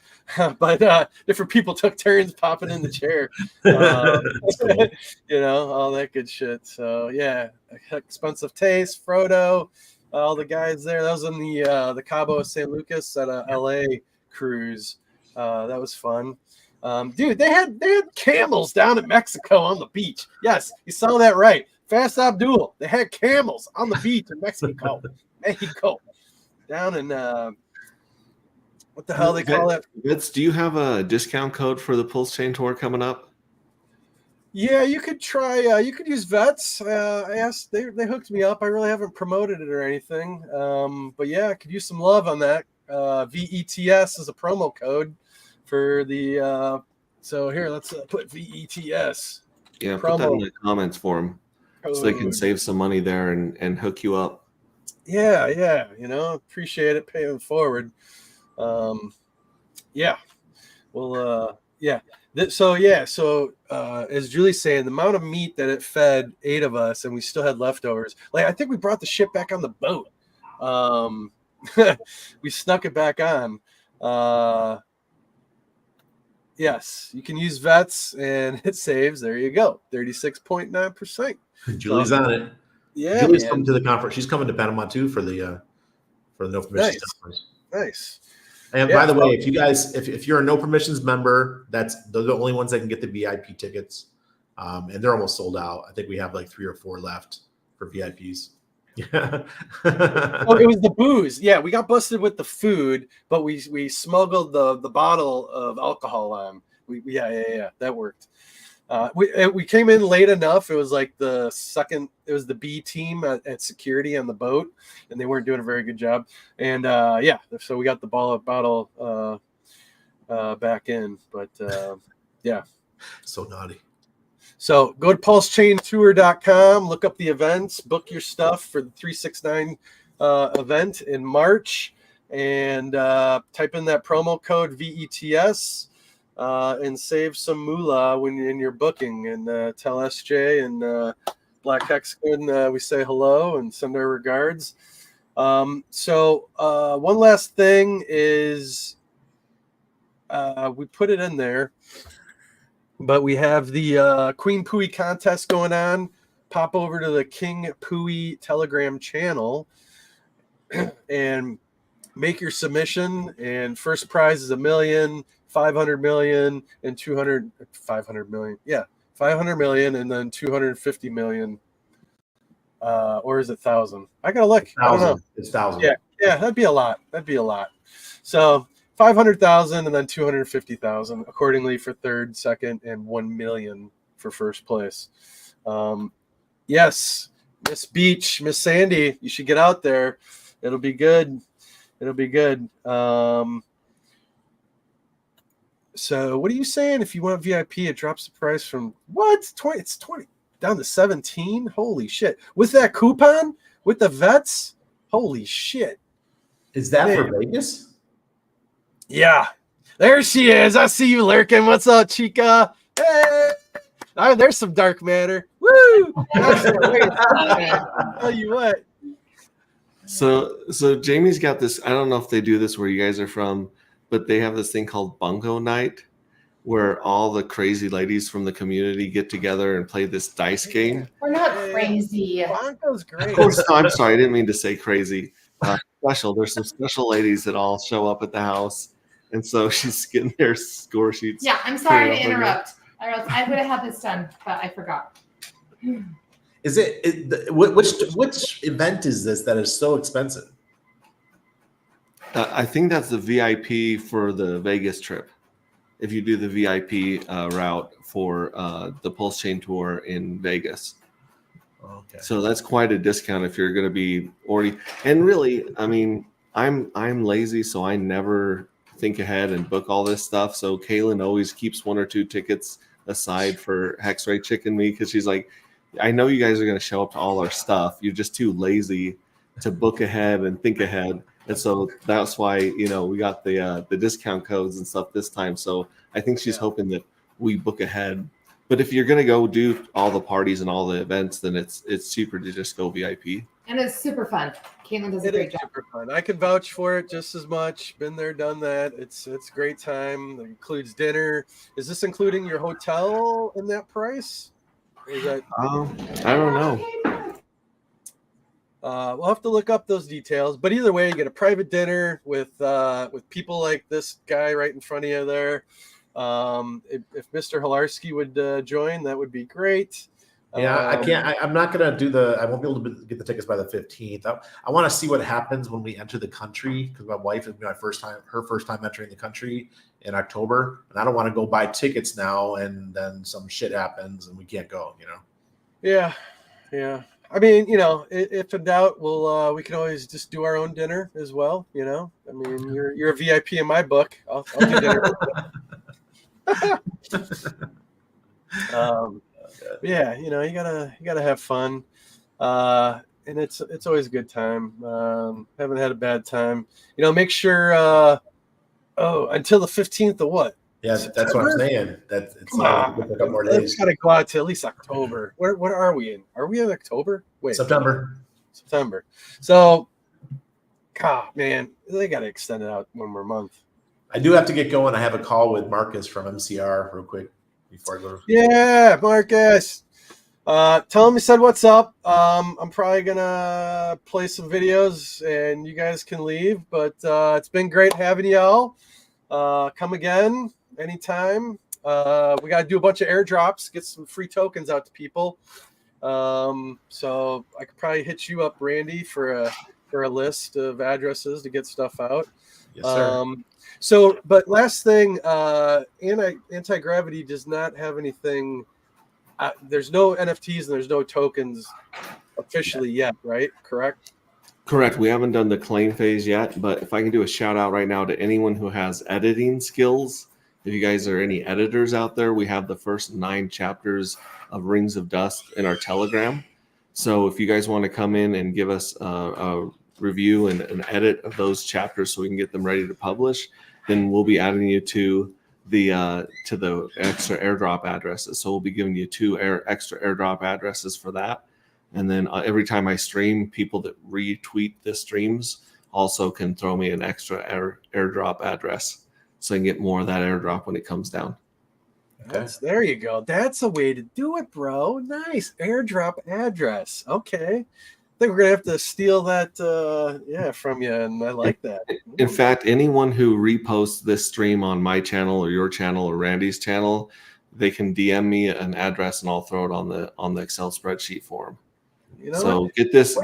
but different people took turns popping in the chair. That's cool. You know, all that good shit. So yeah, Expensive Taste, Frodo, all the guys there. That was in the Cabo San Lucas at a LA cruise. That was fun. Dude, they had camels down in Mexico on the beach. Yes, you saw that right. Fast Abdul. They had camels on the beach in Mexico. Down in what the hell they call it? Vince, do you have a discount code for the Pulse Chain Tour coming up? Yeah, you could try. You could use Vets. I asked. They hooked me up. I really haven't promoted it or anything. But yeah, I could use some love on that. VETS is a promo code for the. So here, let's put VETS. Yeah, put that in the comments for them so they can code. save some money there and hook you up. Yeah, you know, appreciate it, paying forward. Yeah, well, yeah. So as Julie's saying, the amount of meat that it fed 8 of us, and we still had leftovers. Like I think we brought the shit back on the boat. We snuck it back on. Yes, you can use Vets, and it saves. There you go, 36.9%. Julie's on it. Yeah, Julie's man. coming to the conference. She's coming to Panama too for the No Permissions conference. Nice. And Yeah. by the way, if you guys, if you're a No Permissions member, they're the only ones that can get the VIP tickets, and they're almost sold out. I think we have like 3 or 4 left for VIPs. Yeah. Oh, it was the booze. Yeah, we got busted with the food, but we smuggled the bottle of alcohol on. Yeah, that worked. We came in late enough. It was like it was the B team at security on the boat, and they weren't doing a very good job. And so we got the bottle back in. But yeah. So naughty. So go to pulsechaintour.com, look up the events, book your stuff for the 369 event in March, and type in that promo code VETS and save some moolah when you're in your booking. And tell SJ and Black Hexagon we say hello and send our regards. So one last thing is we put it in there. But we have the Queen Pooey contest going on. Pop over to the King Pooey Telegram channel and make your submission. And first prize is $1 million, 500 million, and 500 million. Yeah, 500 million, and then 250 million. Or is it 1,000? I gotta look. I don't know. It's 1,000. Yeah, that'd be a lot. So 500,000 and then 250,000 accordingly for third, second, and 1 million for first place. Yes, Miss Beach, Miss Sandy, you should get out there. It'll be good. So what are you saying? If you want VIP, it drops the price from what? 20? It's 20 down to 17. Holy shit! With that coupon, with the vets, holy shit! Is that for Vegas? Yeah, there she is. I see you lurking. What's up, Chica? Hey, there's some dark matter. Woo! Tell you what. So Jamie's got this. I don't know if they do this where you guys are from, but they have this thing called Bungo Night, where all the crazy ladies from the community get together and play this dice game. We're not crazy. Bungo's great. Of course, no, I'm sorry, I didn't mean to say crazy. Special. There's some special ladies that all show up at the house. And so she's getting their score sheets. Yeah, I'm sorry to interrupt. I would have had this done, but I forgot. Is which event is this that is so expensive? I think that's the VIP for the Vegas trip. If you do the VIP route for the Pulse Chain Tour in Vegas. Okay. So that's quite a discount if you're going to be already. And really, I mean, I'm lazy, so I never think ahead and book all this stuff. So Kaylin always keeps 1 or 2 tickets aside for Hexray Chick and me because she's like, I know you guys are going to show up to all our stuff. You're just too lazy to book ahead and think ahead. And so that's why, we got the discount codes and stuff this time. So I think she's hoping that we book ahead. But if you're going to go do all the parties and all the events, then it's cheaper to just go VIP. And it's super fun. Caitlin does a It great is job. super fun. I can vouch for it just as much. Been there, done that. It's a great time. It includes dinner. Is this including your hotel in that price? Or is that? I don't know. We'll have to look up those details. But either way, you get a private dinner with people like this guy right in front of you there. If Mr. Hilarski would join, that would be great. Yeah, I can't. I'm not gonna do I won't be able to get the tickets by the 15th. I want to see what happens when we enter the country because my wife is her first time entering the country in October, and I don't want to go buy tickets now and then some shit happens and we can't go. Yeah. I mean, if in doubt, we can always just do our own dinner as well. I mean, you're a VIP in my book. I'll do dinner. Yeah, you gotta have fun, and it's always a good time. Haven't had a bad time. Make sure. Until the 15th of what? Yeah, that's what I'm saying. That it's a couple more days. It's got to go out to at least October. What are we in? Are we in October? Wait, September. So, God, man, they got to extend it out one more month. I do have to get going. I have a call with Marcus from MCR real quick before I go. Yeah, Marcus. Tell him he said what's up. I'm probably gonna play some videos and you guys can leave. But it's been great having y'all. Come again anytime. We gotta do a bunch of airdrops, get some free tokens out to people. So I could probably hit you up, Randy, for a list of addresses to get stuff out. Yes, sir. But last thing, Anti-Gravity does not have anything. There's no NFTs and there's no tokens officially yet, right? Correct? Correct. We haven't done the claim phase yet, but if I can do a shout out right now to anyone who has editing skills, if you guys are any editors out there, we have the first 9 chapters of Rings of Dust in our Telegram. So if you guys want to come in and give us a review and an edit of those chapters so we can get them ready to publish, then we'll be adding you to the extra airdrop addresses. So we'll be giving you 2 extra airdrop addresses for that. And then every time I stream, people that retweet the streams also can throw me an extra airdrop address, so I can get more of that airdrop when it comes down. There you go. That's a way to do it, bro. Nice airdrop address. Okay, I think we're gonna have to steal that, from you, and I like that. In fact, anyone who reposts this stream on my channel or your channel or Randy's channel, they can DM me an address, and I'll throw it on the Excel spreadsheet for them. You know So what? get this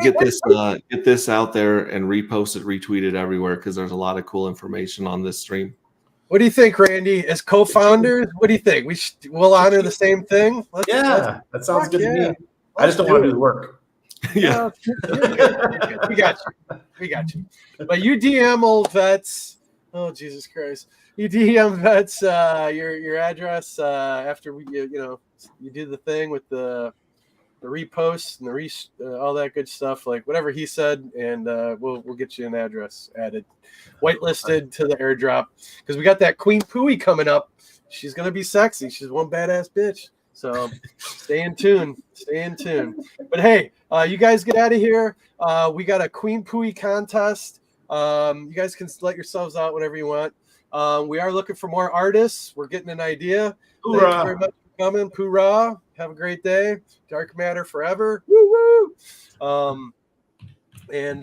out there and repost it, retweet it everywhere, because there's a lot of cool information on this stream. What do you think, Randy? As co-founders, what do you think? We'll honor the same thing. That sounds good to me. I just don't want to do the work. Yeah, we got you. But you DM old vets. Oh, Jesus Christ! You DM vets your address after you do the thing with the reposts and all that good stuff, like whatever he said, and we'll get you an address added, whitelisted to the airdrop, because we got that Queen Pooey coming up. She's gonna be sexy. She's one badass bitch. So stay in tune. But hey, you guys get out of here. We got a Queen Pooey contest. You guys can let yourselves out whenever you want. We are looking for more artists. We're getting an idea. Hoorah. Thank you very much for coming. Hoorah. Have a great day. Dark matter forever. Woo woo. And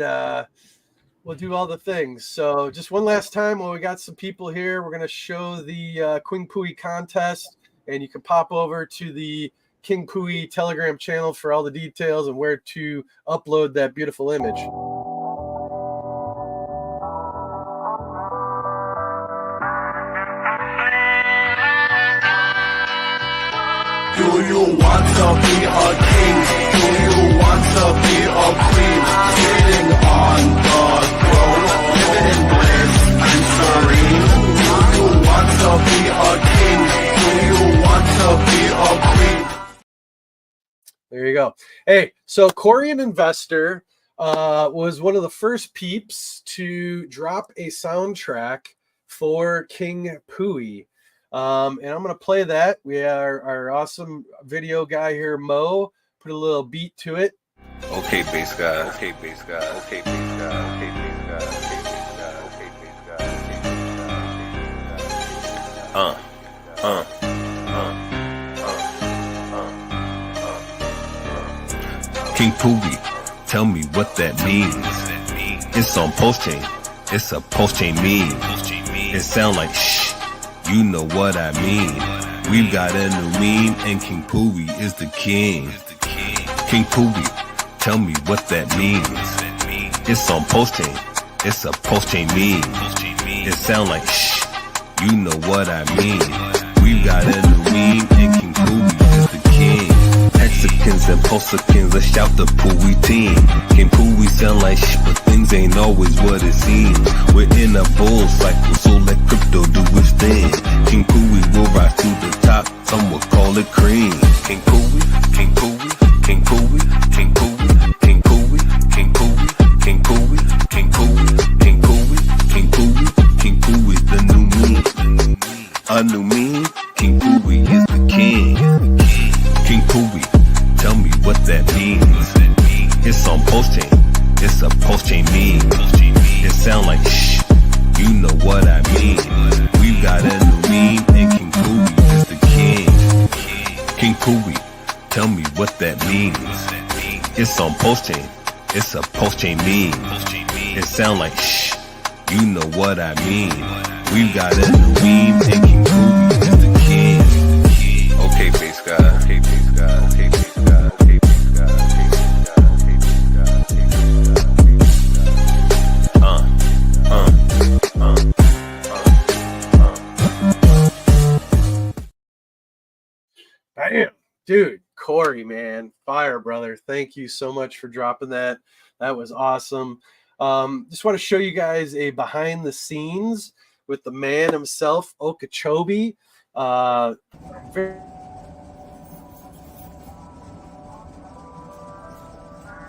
we'll do all the things. So just one last time, while we got some people here, we're going to show the Queen Pooey contest, and you can pop over to the King Pooey Telegram channel for all the details and where to upload that beautiful image. Do you want to be a king? Do you want to be a queen? Sitting on the throne, living in bliss and serene. Do you want to be a king? Do you want to be a queen? There you go. Hey, so Korean Investor was one of the first peeps to drop a soundtrack for King Pooey. And I'm going to play that. We are our awesome video guy here, Mo, put a little beat to it. Okay, bass guy. Okay, bass guy. Okay, bass guy. Okay, bass guy. Okay, bass guy. Okay, bass guy. Okay, bass guy. King Pooey, tell me what that means. It's on post-chain. It's a post-chain meme. It sound like shh. You know what I mean. We've got a new meme, and King Pooey is the king. King Pooey, tell me what that means. It's on post-chain. It's a post-chain meme. It sound like shh. You know what I mean. We've got a new meme, and King Pooey is the king. Hexicans and posticans, let's shout the Pooey team. King Pooey sound like shh, but things ain't always what it seems. We're in a bull cycle, so let crypto do its thing. King Pooey will rise to the top, some will call it cream. King Pooey, King Pooey, King Pooey, King Pooey, King Pooey, King Pooey, King Pooey, King Pooey, King Pooey, King Pooey, King Pooey, the new meme. A new meme, King Pooey is the king. King Pooey, tell me what that means. It's on post-chain, it's a post-chain meme. It sound like shh, you know what I mean. We've got a new meme, and King Pooey is the king. King Pooey, tell me what that means. It's on post-chain, it's a post-chain meme. It sound like shh, you know what I mean. We've got a new meme, and King Pooey is the king. Okay, bass guy. Okay, bass guy. Okay, bass guy. Okay, bass guy. Bam. Dude, Corey, man, fire, brother. Thank you so much for dropping that. That was awesome. Just want to show you guys a behind the scenes with the man himself, Okeechobee.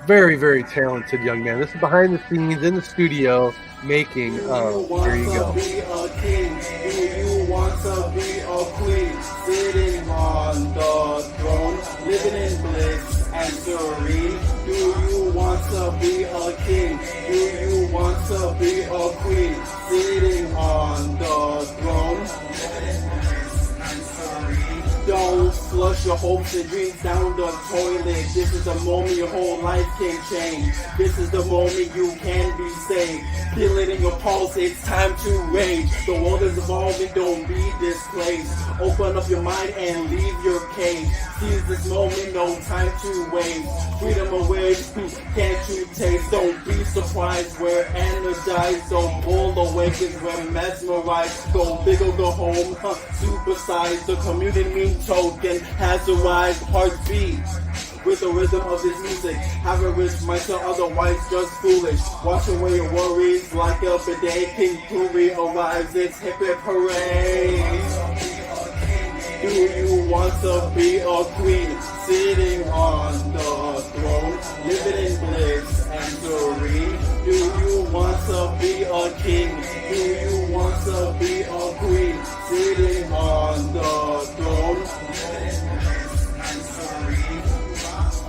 Very, very talented young man. This is behind the scenes in the studio making. Here you go. Be a king? Do you want to be a queen? Sitting on the throne, living in bliss and serene. Do you want to be a king? Do you want to be a queen? Sitting on the throne, living in bliss and serene. Don't flush your hopes and dreams down the toilet. This is the moment your whole life can change. This is the moment you can be saved. Feel it in your pulse, it's time to rage. The world is evolving, don't be displaced. Open up your mind and leave your cage. Seize this moment, no time to waste. Freedom away, can't you taste? Don't be surprised, we're energized. Don't pull away, cause we're mesmerized. Go big or go home, supersize. The community token has arrived. Heartbeat with the rhythm of this music. Have a risk myself, otherwise just foolish. Wash away your worries like a bidet. King Puri arrives, it's hip hip hooray. Do you want to be a queen? Sitting on the throne, living in bliss and serene. Do you want to be a king? Do you want to be a queen? Sitting on the throne, living in bliss and serene.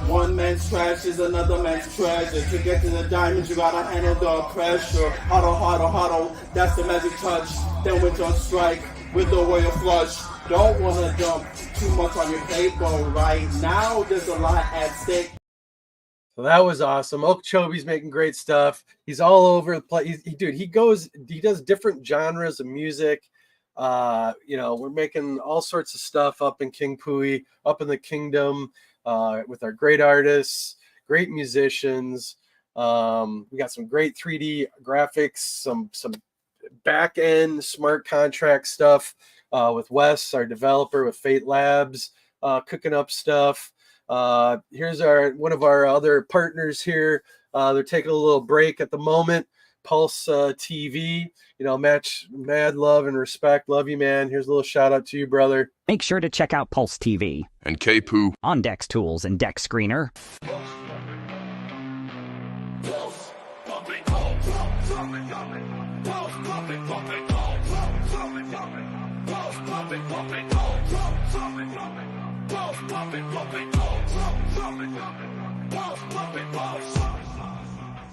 One man's trash is another man's treasure. To get to the diamonds, you gotta handle the pressure. Huddle, huddle, huddle, that's the magic touch. Then with your strike, with the royal flush. Don't wanna dump too much on your plate, but right now there's a lot at stake. So that was awesome. Okeechobee's making great stuff. He's all over the place. He does different genres of music. We're making all sorts of stuff up in King Pui, up in the kingdom, with our great artists, great musicians. We got some great 3D graphics, some back end smart contract stuff with Wes, our developer with Fate Labs, cooking up stuff. Here's one of our other partners here. They're taking a little break at the moment. Pulse TV, mad love and respect. Love you, man. Here's a little shout out to you, brother. Make sure to check out Pulse TV And K-Poo. on Dex Tools and Dex Screener.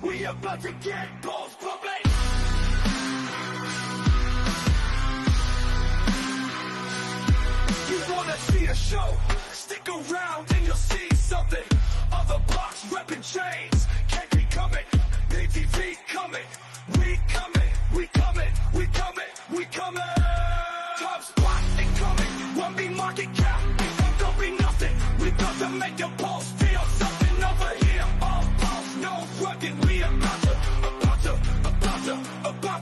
We about to get balls pumping. You wanna see a show? Stick around and you'll see something. Other blocks repping chains can't be coming. ATV coming. We coming. We coming. We coming. We coming. Top spot incoming. One be market cap. Don't be nothing. We about to make your pulse feel something over here. All pulse, no rugged. We about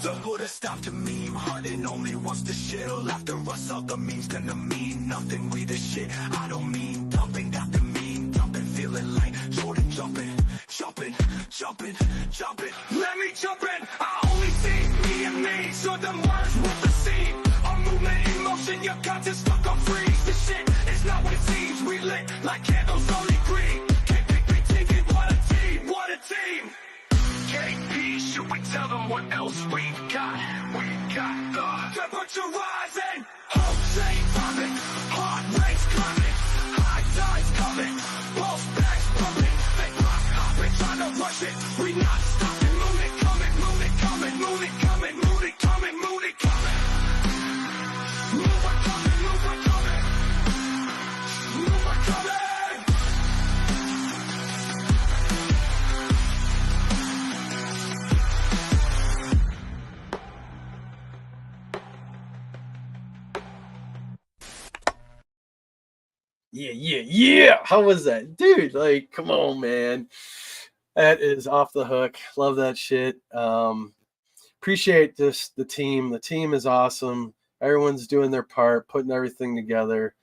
to put a stop to meme. Hunting only wants to shill. After us, all the memes gonna mean nothing. We the shit. I don't mean dumping. That the meme dumping. Feeling like Jordan jumping. Let me jump in. I only see me and me. So the words with the scene. Our movement in motion. Your content stuck on freeze. This shit is not what it seems. We lit like candles only green. Can't pick me, take it. What a team. What a team. KP, should we tell them what else we got? We got the temperature rising, hopes ain't popping, heart rate's climbing, high tide's coming, pulse bags pumping, they block hopping, trying to rush it, we not stopping, moon it coming, moon it coming, moon it coming, moon it coming, moon it coming, move it coming, move it coming, move it coming. Yeah. How was that? Dude, like, come on, man. That is off the hook. Love that shit. Appreciate the team. The team is awesome. Everyone's doing their part, putting everything together.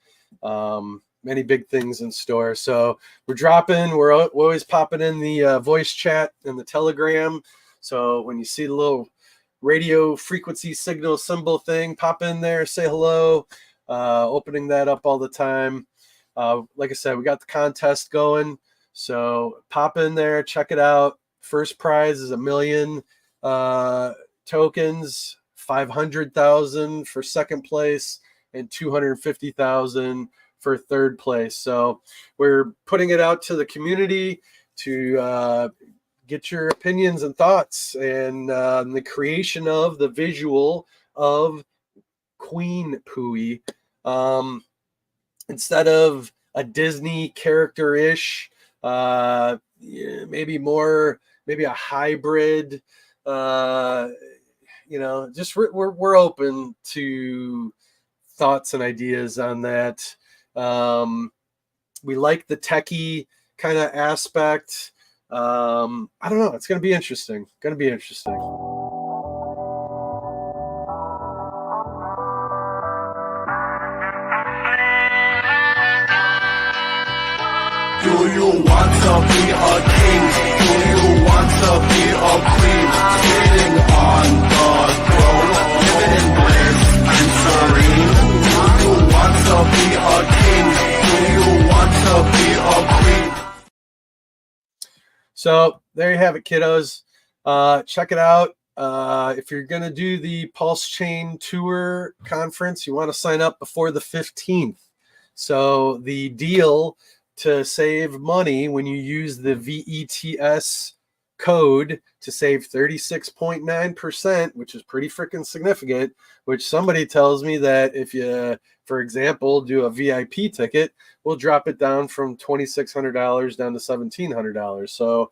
many big things in store. So we're always popping in the voice chat and the Telegram. So when you see the little radio frequency signal symbol thing, pop in there, say hello. Opening that up all the time. Like I said, we got the contest going, so pop in there, check it out. First prize is 1 million tokens, 500,000 for second place, and 250,000 for third place. So we're putting it out to the community to get your opinions and thoughts, and the creation of the visual of Queen Pooey. Instead of a Disney character-ish, maybe a hybrid. Just we're open to thoughts and ideas on that. We like the techie kind of aspect. I don't know. It's going to be interesting. Do you want to be a king? Do you want to be a queen? Sitting on the throne, living in bliss and serene. Do you want to be a king? Do you want to be a queen? So there you have it, kiddos. Check it out. If you're going to do the Pulse Chain Tour conference, you want to sign up before the 15th. So the deal to save money when you use the VETS code to save 36.9%, which is pretty freaking significant, which somebody tells me that if you, for example, do a VIP ticket, we'll drop it down from $2,600 down to $1,700. So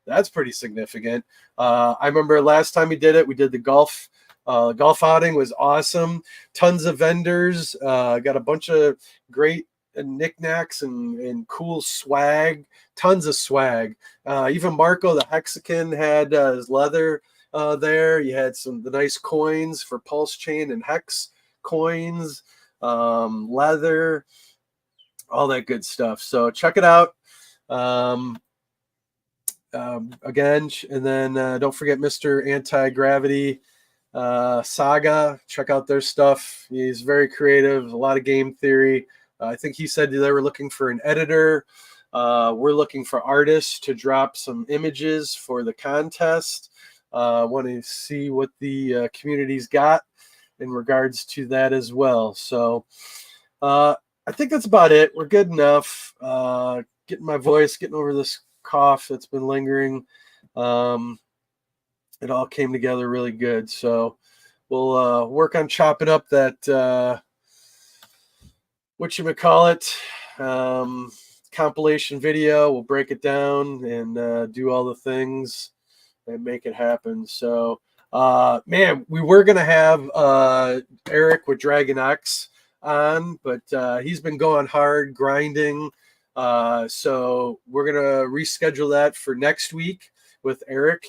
that's pretty significant. I remember last time we did it, we did the golf outing was awesome. Tons of vendors, got a bunch of great knickknacks and cool swag, tons of swag. Even Marco the Hexican had his leather there. You had the nice coins for Pulse Chain and Hex coins, leather, all that good stuff. So check it out. Again, and then don't forget Mr. Anti-Gravity Saga. Check out their stuff. He's very creative, a lot of game theory. I think he said they were looking for an editor. We're looking for artists to drop some images for the contest. Want to see what the community's got in regards to that as well. So I think that's about it. We're good enough. Getting my voice, getting over this cough that's been lingering. It all came together really good. So we'll work on chopping up that compilation video. We'll break it down and do all the things and make it happen. So man, we were gonna have Eric with Dragon X on, but he's been going hard grinding, so we're gonna reschedule that for next week with Eric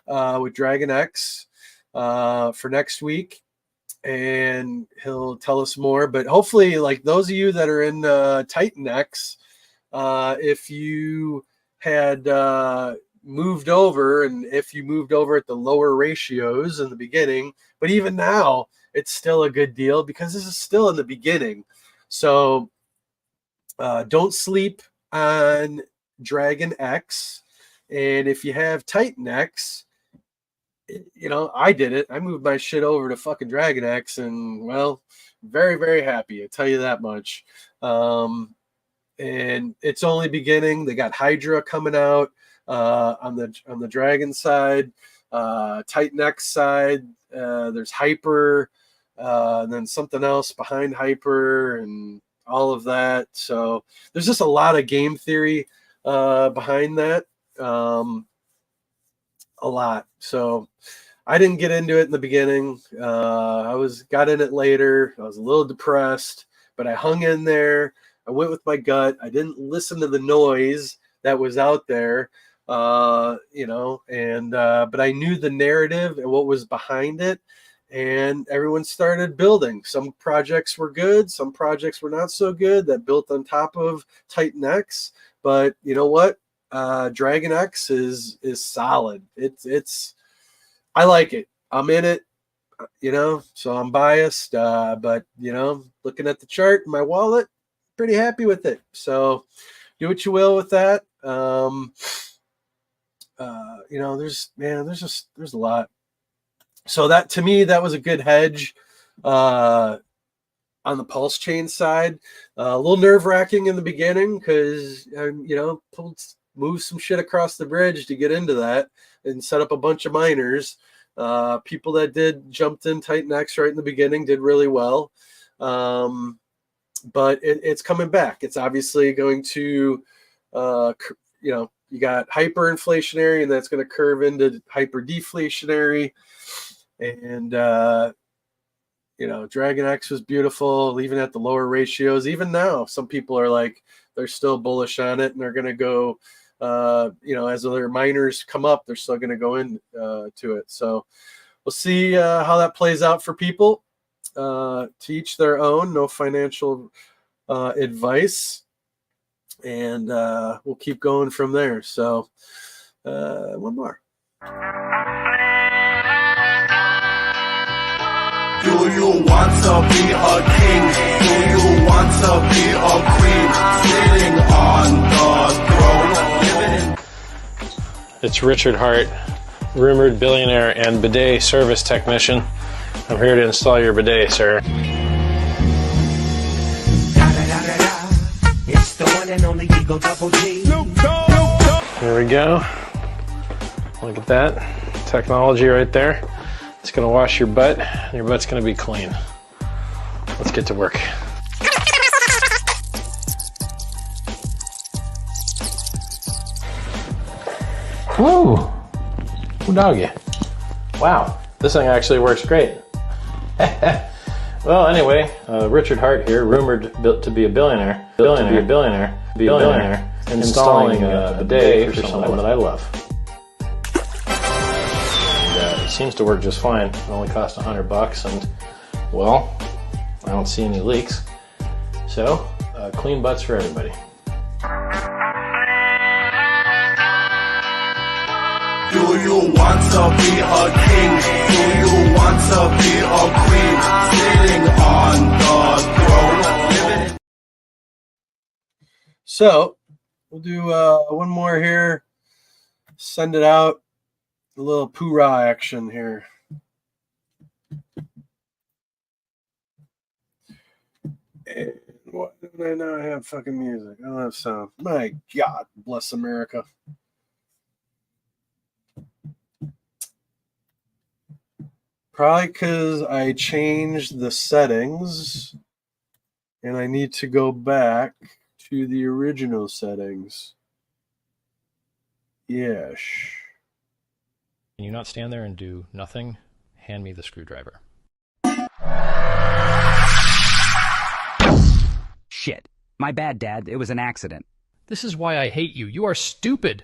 with Dragon X for next week, and he'll tell us more. But hopefully, like those of you that are in Titan X, if you had moved over, and if you moved over at the lower ratios in the beginning, but even now it's still a good deal because this is still in the beginning. So don't sleep on Dragon X. And if you have Titan X, I did it. I moved my shit over to fucking Dragon X, and well, very, very happy. I tell you that much. And it's only beginning. They got Hydra coming out on the Dragon side, Titan X side. There's Hyper, and then something else behind Hyper, and all of that. So there's just a lot of game theory behind that. A lot. So I didn't get into it in the beginning. I got in it later. I was a little depressed, but I hung in there. I went with my gut. I didn't listen to the noise that was out there, but I knew the narrative and what was behind it. and everyone started building. Some projects were good, some projects were not so good that built on top of Titan X. But you know what? Dragon X is solid. It's I like it. I'm in it, so I'm biased. But looking at the chart in my wallet, pretty happy with it. So do what you will with that. There's a lot. So that, to me, that was a good hedge on the pulse chain side. A little nerve-wracking in the beginning because moved some shit across the bridge to get into that and set up a bunch of miners. People that jumped in Titan X right in the beginning did really well. But it's coming back. It's obviously going to, you got hyperinflationary, and that's going to curve into hyper deflationary. And Dragon X was beautiful, even at the lower ratios. Even now, some people are like, they're still bullish on it, and they're going to go, as other miners come up, they're still going to go into it. So we'll see how that plays out for people. To each their own. No financial advice, and we'll keep going from there. So one more. Do you want to be a king? Do you want to be a queen? Sitting on the throne. It's Richard Hart, rumored billionaire and bidet service technician. I'm here to install your bidet, sir. It's the one and only Eagle Double G. Here we go. Look at that technology right there. It's going to wash your butt, and your butt's going to be clean. Let's get to work. Woo! Ooh, doggy. Wow, this thing actually works great. Well, anyway, Richard Hart here, rumored to be a billionaire, installing a bidet for someone that I love. And, it seems to work just fine. It only cost $100, and well, I don't see any leaks. So, clean butts for everybody. Do you want to be a king? Do you want to be a queen? Sitting on the throne. So we'll do one more here. Send it out. A little poorah action here. And what do I now have fucking music? I don't have sound. My God, bless America. Probably because I changed the settings and I need to go back to the original settings. Yes. Can you not stand there and do nothing? Hand me the screwdriver. Shit. My bad, Dad. It was an accident. This is why I hate you. You are stupid.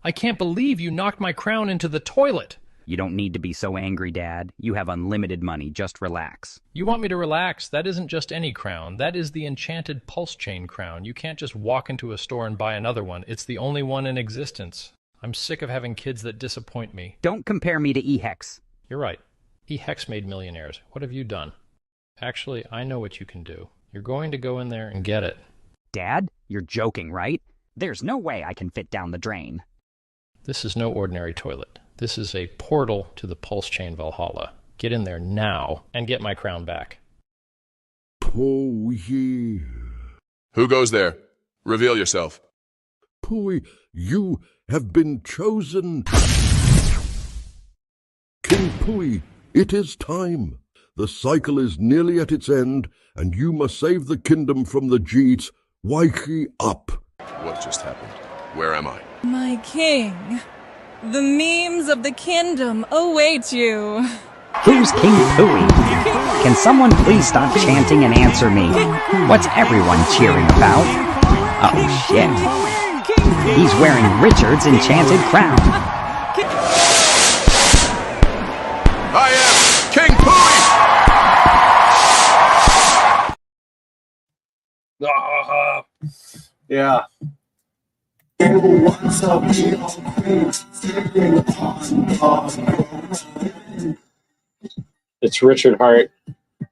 I can't believe you knocked my crown into the toilet. You don't need to be so angry, Dad. You have unlimited money. Just relax. You want me to relax? That isn't just any crown. That is the enchanted pulse chain crown. You can't just walk into a store and buy another one. It's the only one in existence. I'm sick of having kids that disappoint me. Don't compare me to E-Hex. You're right. E-Hex made millionaires. What have you done? Actually, I know what you can do. You're going to go in there and get it. Dad, you're joking, right? There's no way I can fit down the drain. This is no ordinary toilet. This is a portal to the Pulse Chain Valhalla. Get in there now and get my crown back. Oh, yeah. Who goes there? Reveal yourself. Pui, you have been chosen. King Pui, it is time. The cycle is nearly at its end, and you must save the kingdom from the Jeets. Waiki up. What just happened? Where am I? My king, the memes of the kingdom await you. Who's King Pui? Can someone please stop chanting and answer me? What's everyone cheering about? Oh shit. He's wearing Richard's enchanted crown. I am King Pui! Ah. Yeah. It's Richard Hart,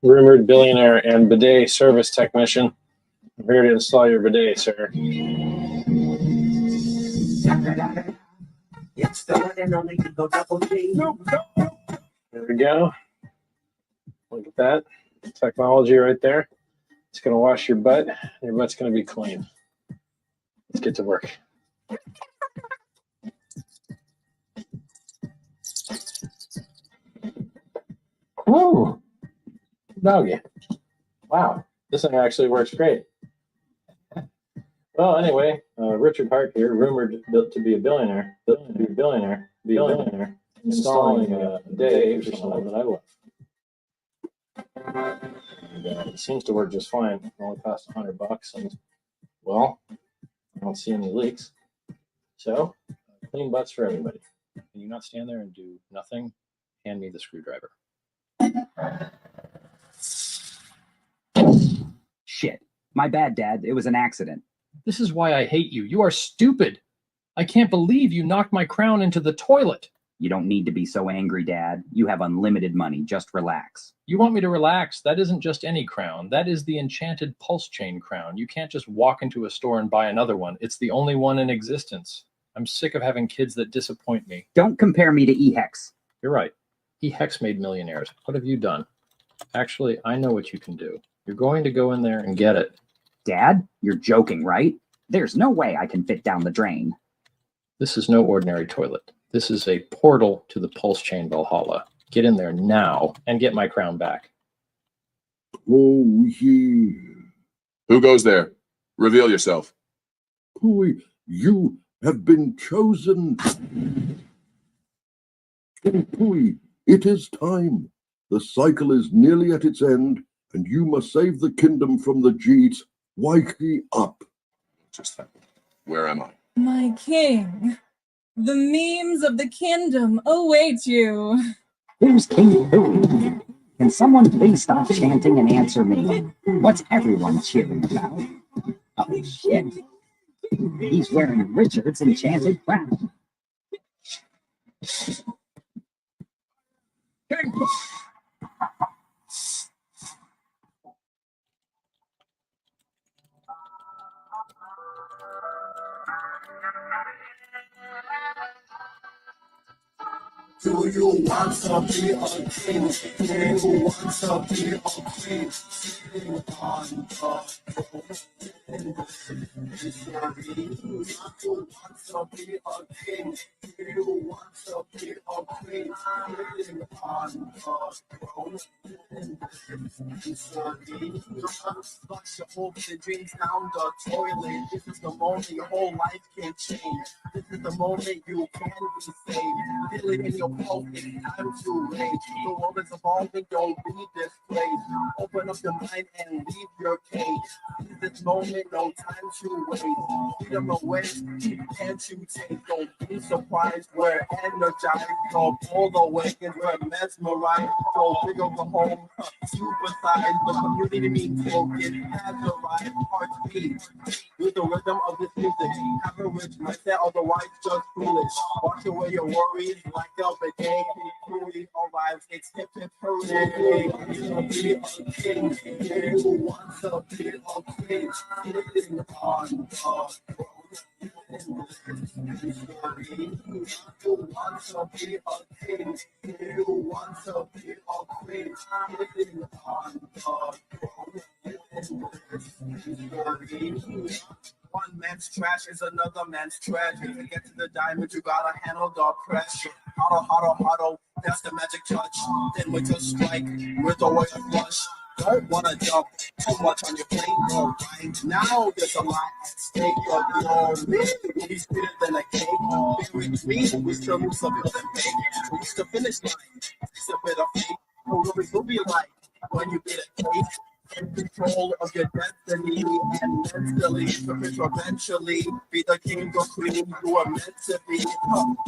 rumored billionaire and bidet service technician. I'm here to install your bidet, sir. There we go. Look at that. Technology right there. It's going to wash your butt. Your butt's going to be clean. Let's get to work. Woo! Doggy. Wow. This thing actually works great. Well, anyway, Richard Hart here, rumored to be a billionaire, installing a bidet for someone that I love. And, it seems to work just fine. It only costs $100, and well, I don't see any leaks. So, clean butts for everybody. Can you not stand there and do nothing? Hand me the screwdriver. Shit. My bad, Dad. It was an accident. This is why I hate you. You are stupid. I can't believe you knocked my crown into the toilet. You don't need to be so angry, Dad. You have unlimited money. Just relax. You want me to relax? That isn't just any crown. That is the enchanted pulse chain crown. You can't just walk into a store and buy another one. It's the only one in existence. I'm sick of having kids that disappoint me. Don't compare me to E-Hex. You're right. E-Hex made millionaires. What have you done? Actually, I know what you can do. You're going to go in there and get it. Dad, you're joking, right? There's no way I can fit down the drain. This is no ordinary toilet. This is a portal to the pulse chain Valhalla. Get in there now and get my crown back. Oh, yeah. Who goes there? Reveal yourself. Pooey, you have been chosen. Pooey, it is time. The cycle is nearly at its end, and you must save the kingdom from the Jeets. Wake ye up. Just that. Where am I? My king, the memes of the kingdom await you. Who's King Pooey? Can someone please stop chanting and answer me? What's everyone cheering about? Oh, shit. He's wearing Richard's enchanted crown. Do you want to be a king? Do you want to be a queen? Sitting on the throne in the history. Do you want to be a king? Do you want to be a queen? Sitting on the throne in the history. Flush your hopes and dreams down the toilet. This is the moment your whole life can change. This is the moment you can be saved. Feel it in your pulse, it's time to rage. The world is evolving, don't be displaced. Open up your mind and leave your cage. This moment, no time to waste. Freedom awaits, can't you take? Don't be surprised, we're energized. Go all the way and we're mesmerized. Go big over home, supersize. The community means focus, has the right heartbeat. With the rhythm of this music, have a rich mindset, otherwise just foolish. Wash away your worries like a bidet. Cruelly arrives, it's hip hip hooray. Be a king, you want to be a queen. Sitting on the throne. You want to be a king, you want to be a queen. Sitting on the throne. One man's trash is another man's treasure. To get to the diamond, you gotta handle the pressure. Huddle, that's the magic touch. Then we just strike with the way of rush. Don't wanna jump too much on your plate, no, right? Now there's a lot at stake, but your meat will be sweeter than a cake. Very sweet, we still lose a bit than bake. Reach the finish line, it's a bit of fate. What will it be like when you get a cake? in control of your destiny and mentally, because eventually be the king or queen you are meant to be.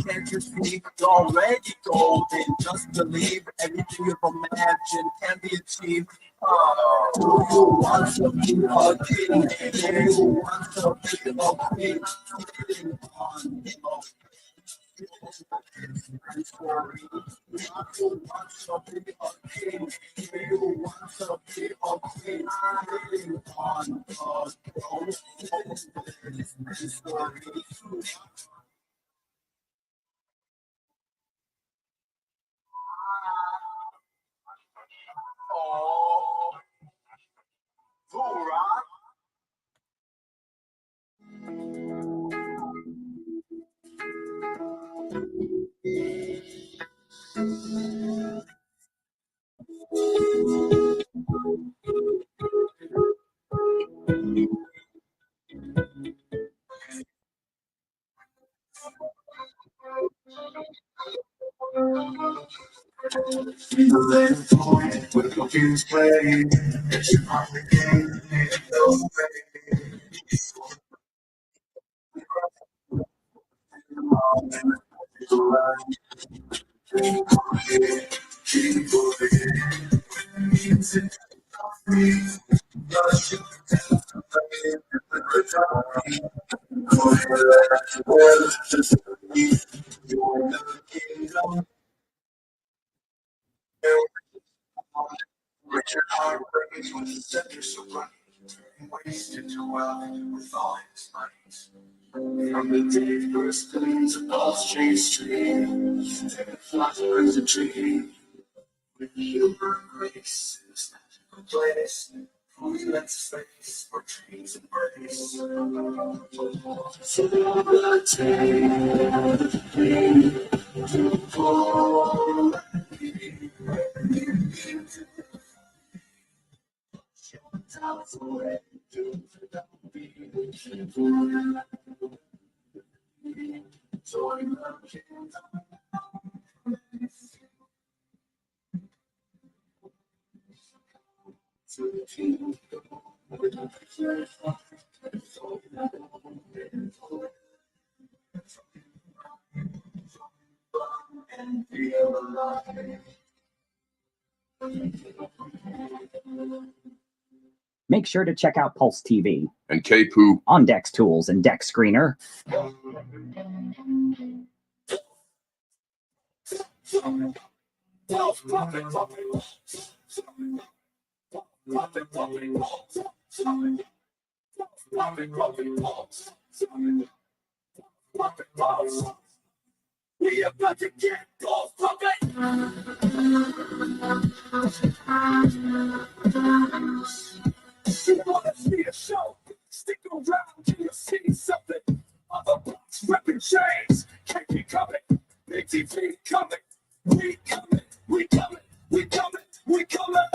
Can't you see you're already golden? Just believe everything you've imagined can be achieved. Do you want to be a king? Do you want to be a queen? Sitting on with confused play, it's not the game, no Richard Heartbreakers with the scepter so bright, wasted to wealth with all his might. From the day first gleams of Paul's chain stream, and flowers a tree, with humor and grace in this magical place, whose lets space for trees and birds. So the day to fall. And feel alive. Make sure to check out Pulse TV And K-Poo on Dex Tools and Dex Screener. We about to get off puppet. You wanna see a show? Stick around till you see something. Other blocks repping chains. Can't be coming. Big TV coming. We coming. We coming. We coming. We coming.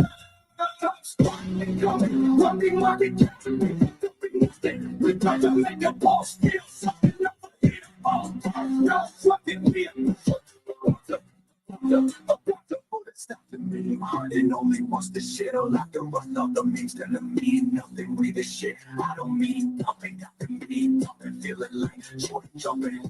We coming. Running market captain. We try to make a boss feel something. No fucking fear. Stopping me, my heart it only wants the shit. All I can run all the means telling me nothing. Read the shit. I don't mean nothing. I can mean nothing. Feeling like jumping.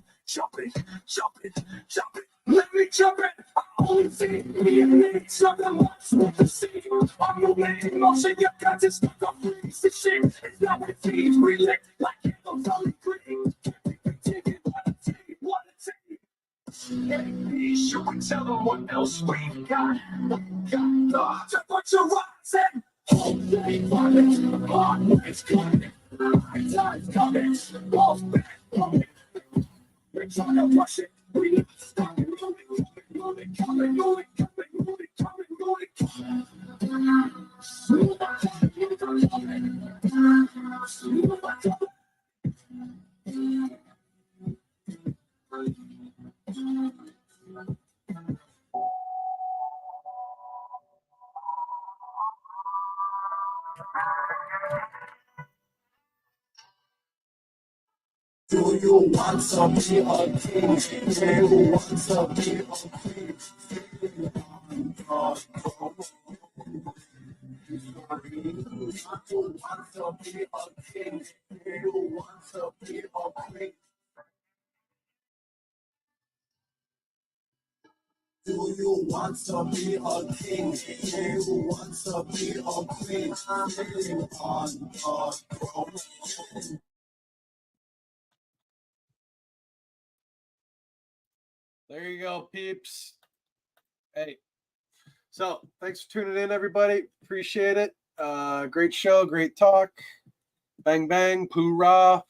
Let me jump it. I only see me and me. Something much more to see. I'm moving motion. You got to stuck up. Freeze the shit. It's not my feet. Relate like it goes on green. Take it. What a team. Be sure and tell them what else we've got. To put your eyes in. All day running. On it's coming. Time's coming. Balls back coming. We're trying to rush it. We need to stop it. Moving, coming. Do you want some tea or tea? Do you want some tea or tea? Do you want to be a king? Do you want to be a queen? Sitting on a throne. There you go, peeps. Hey, so thanks for tuning in, everybody. Appreciate it. Great show, great talk. Bang, bang, hoorah.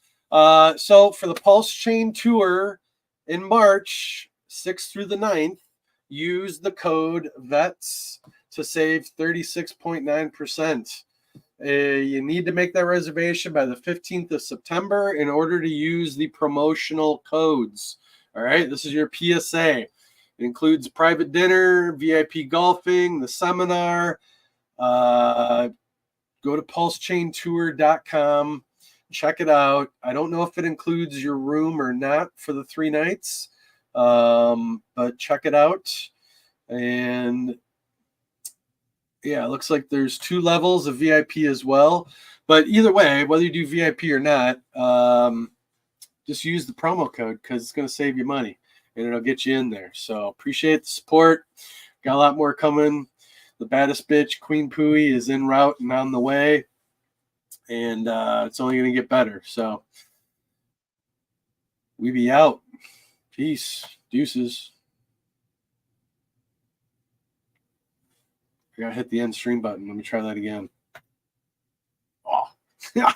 So for the Pulse Chain Tour in March 6th through the 9th, use the code VETS to save 36.9%. You need to make that reservation by the 15th of September in order to use the promotional codes. All right, this is your PSA. It includes private dinner, VIP golfing, the seminar. Go to pulsechaintour.com. Check it out. I don't know if it includes your room or not for the 3 nights, but check it out. And yeah, it looks like there's 2 levels of VIP as well. But either way, whether you do VIP or not, just use the promo code because it's going to save you money and it'll get you in there. So appreciate the support. Got a lot more coming. The baddest bitch, Queen Pooey, is en route and on the way. And it's only going to get better. So we be out. Peace. Deuces. I got to hit the end stream button. Let me try that again. Oh, yeah.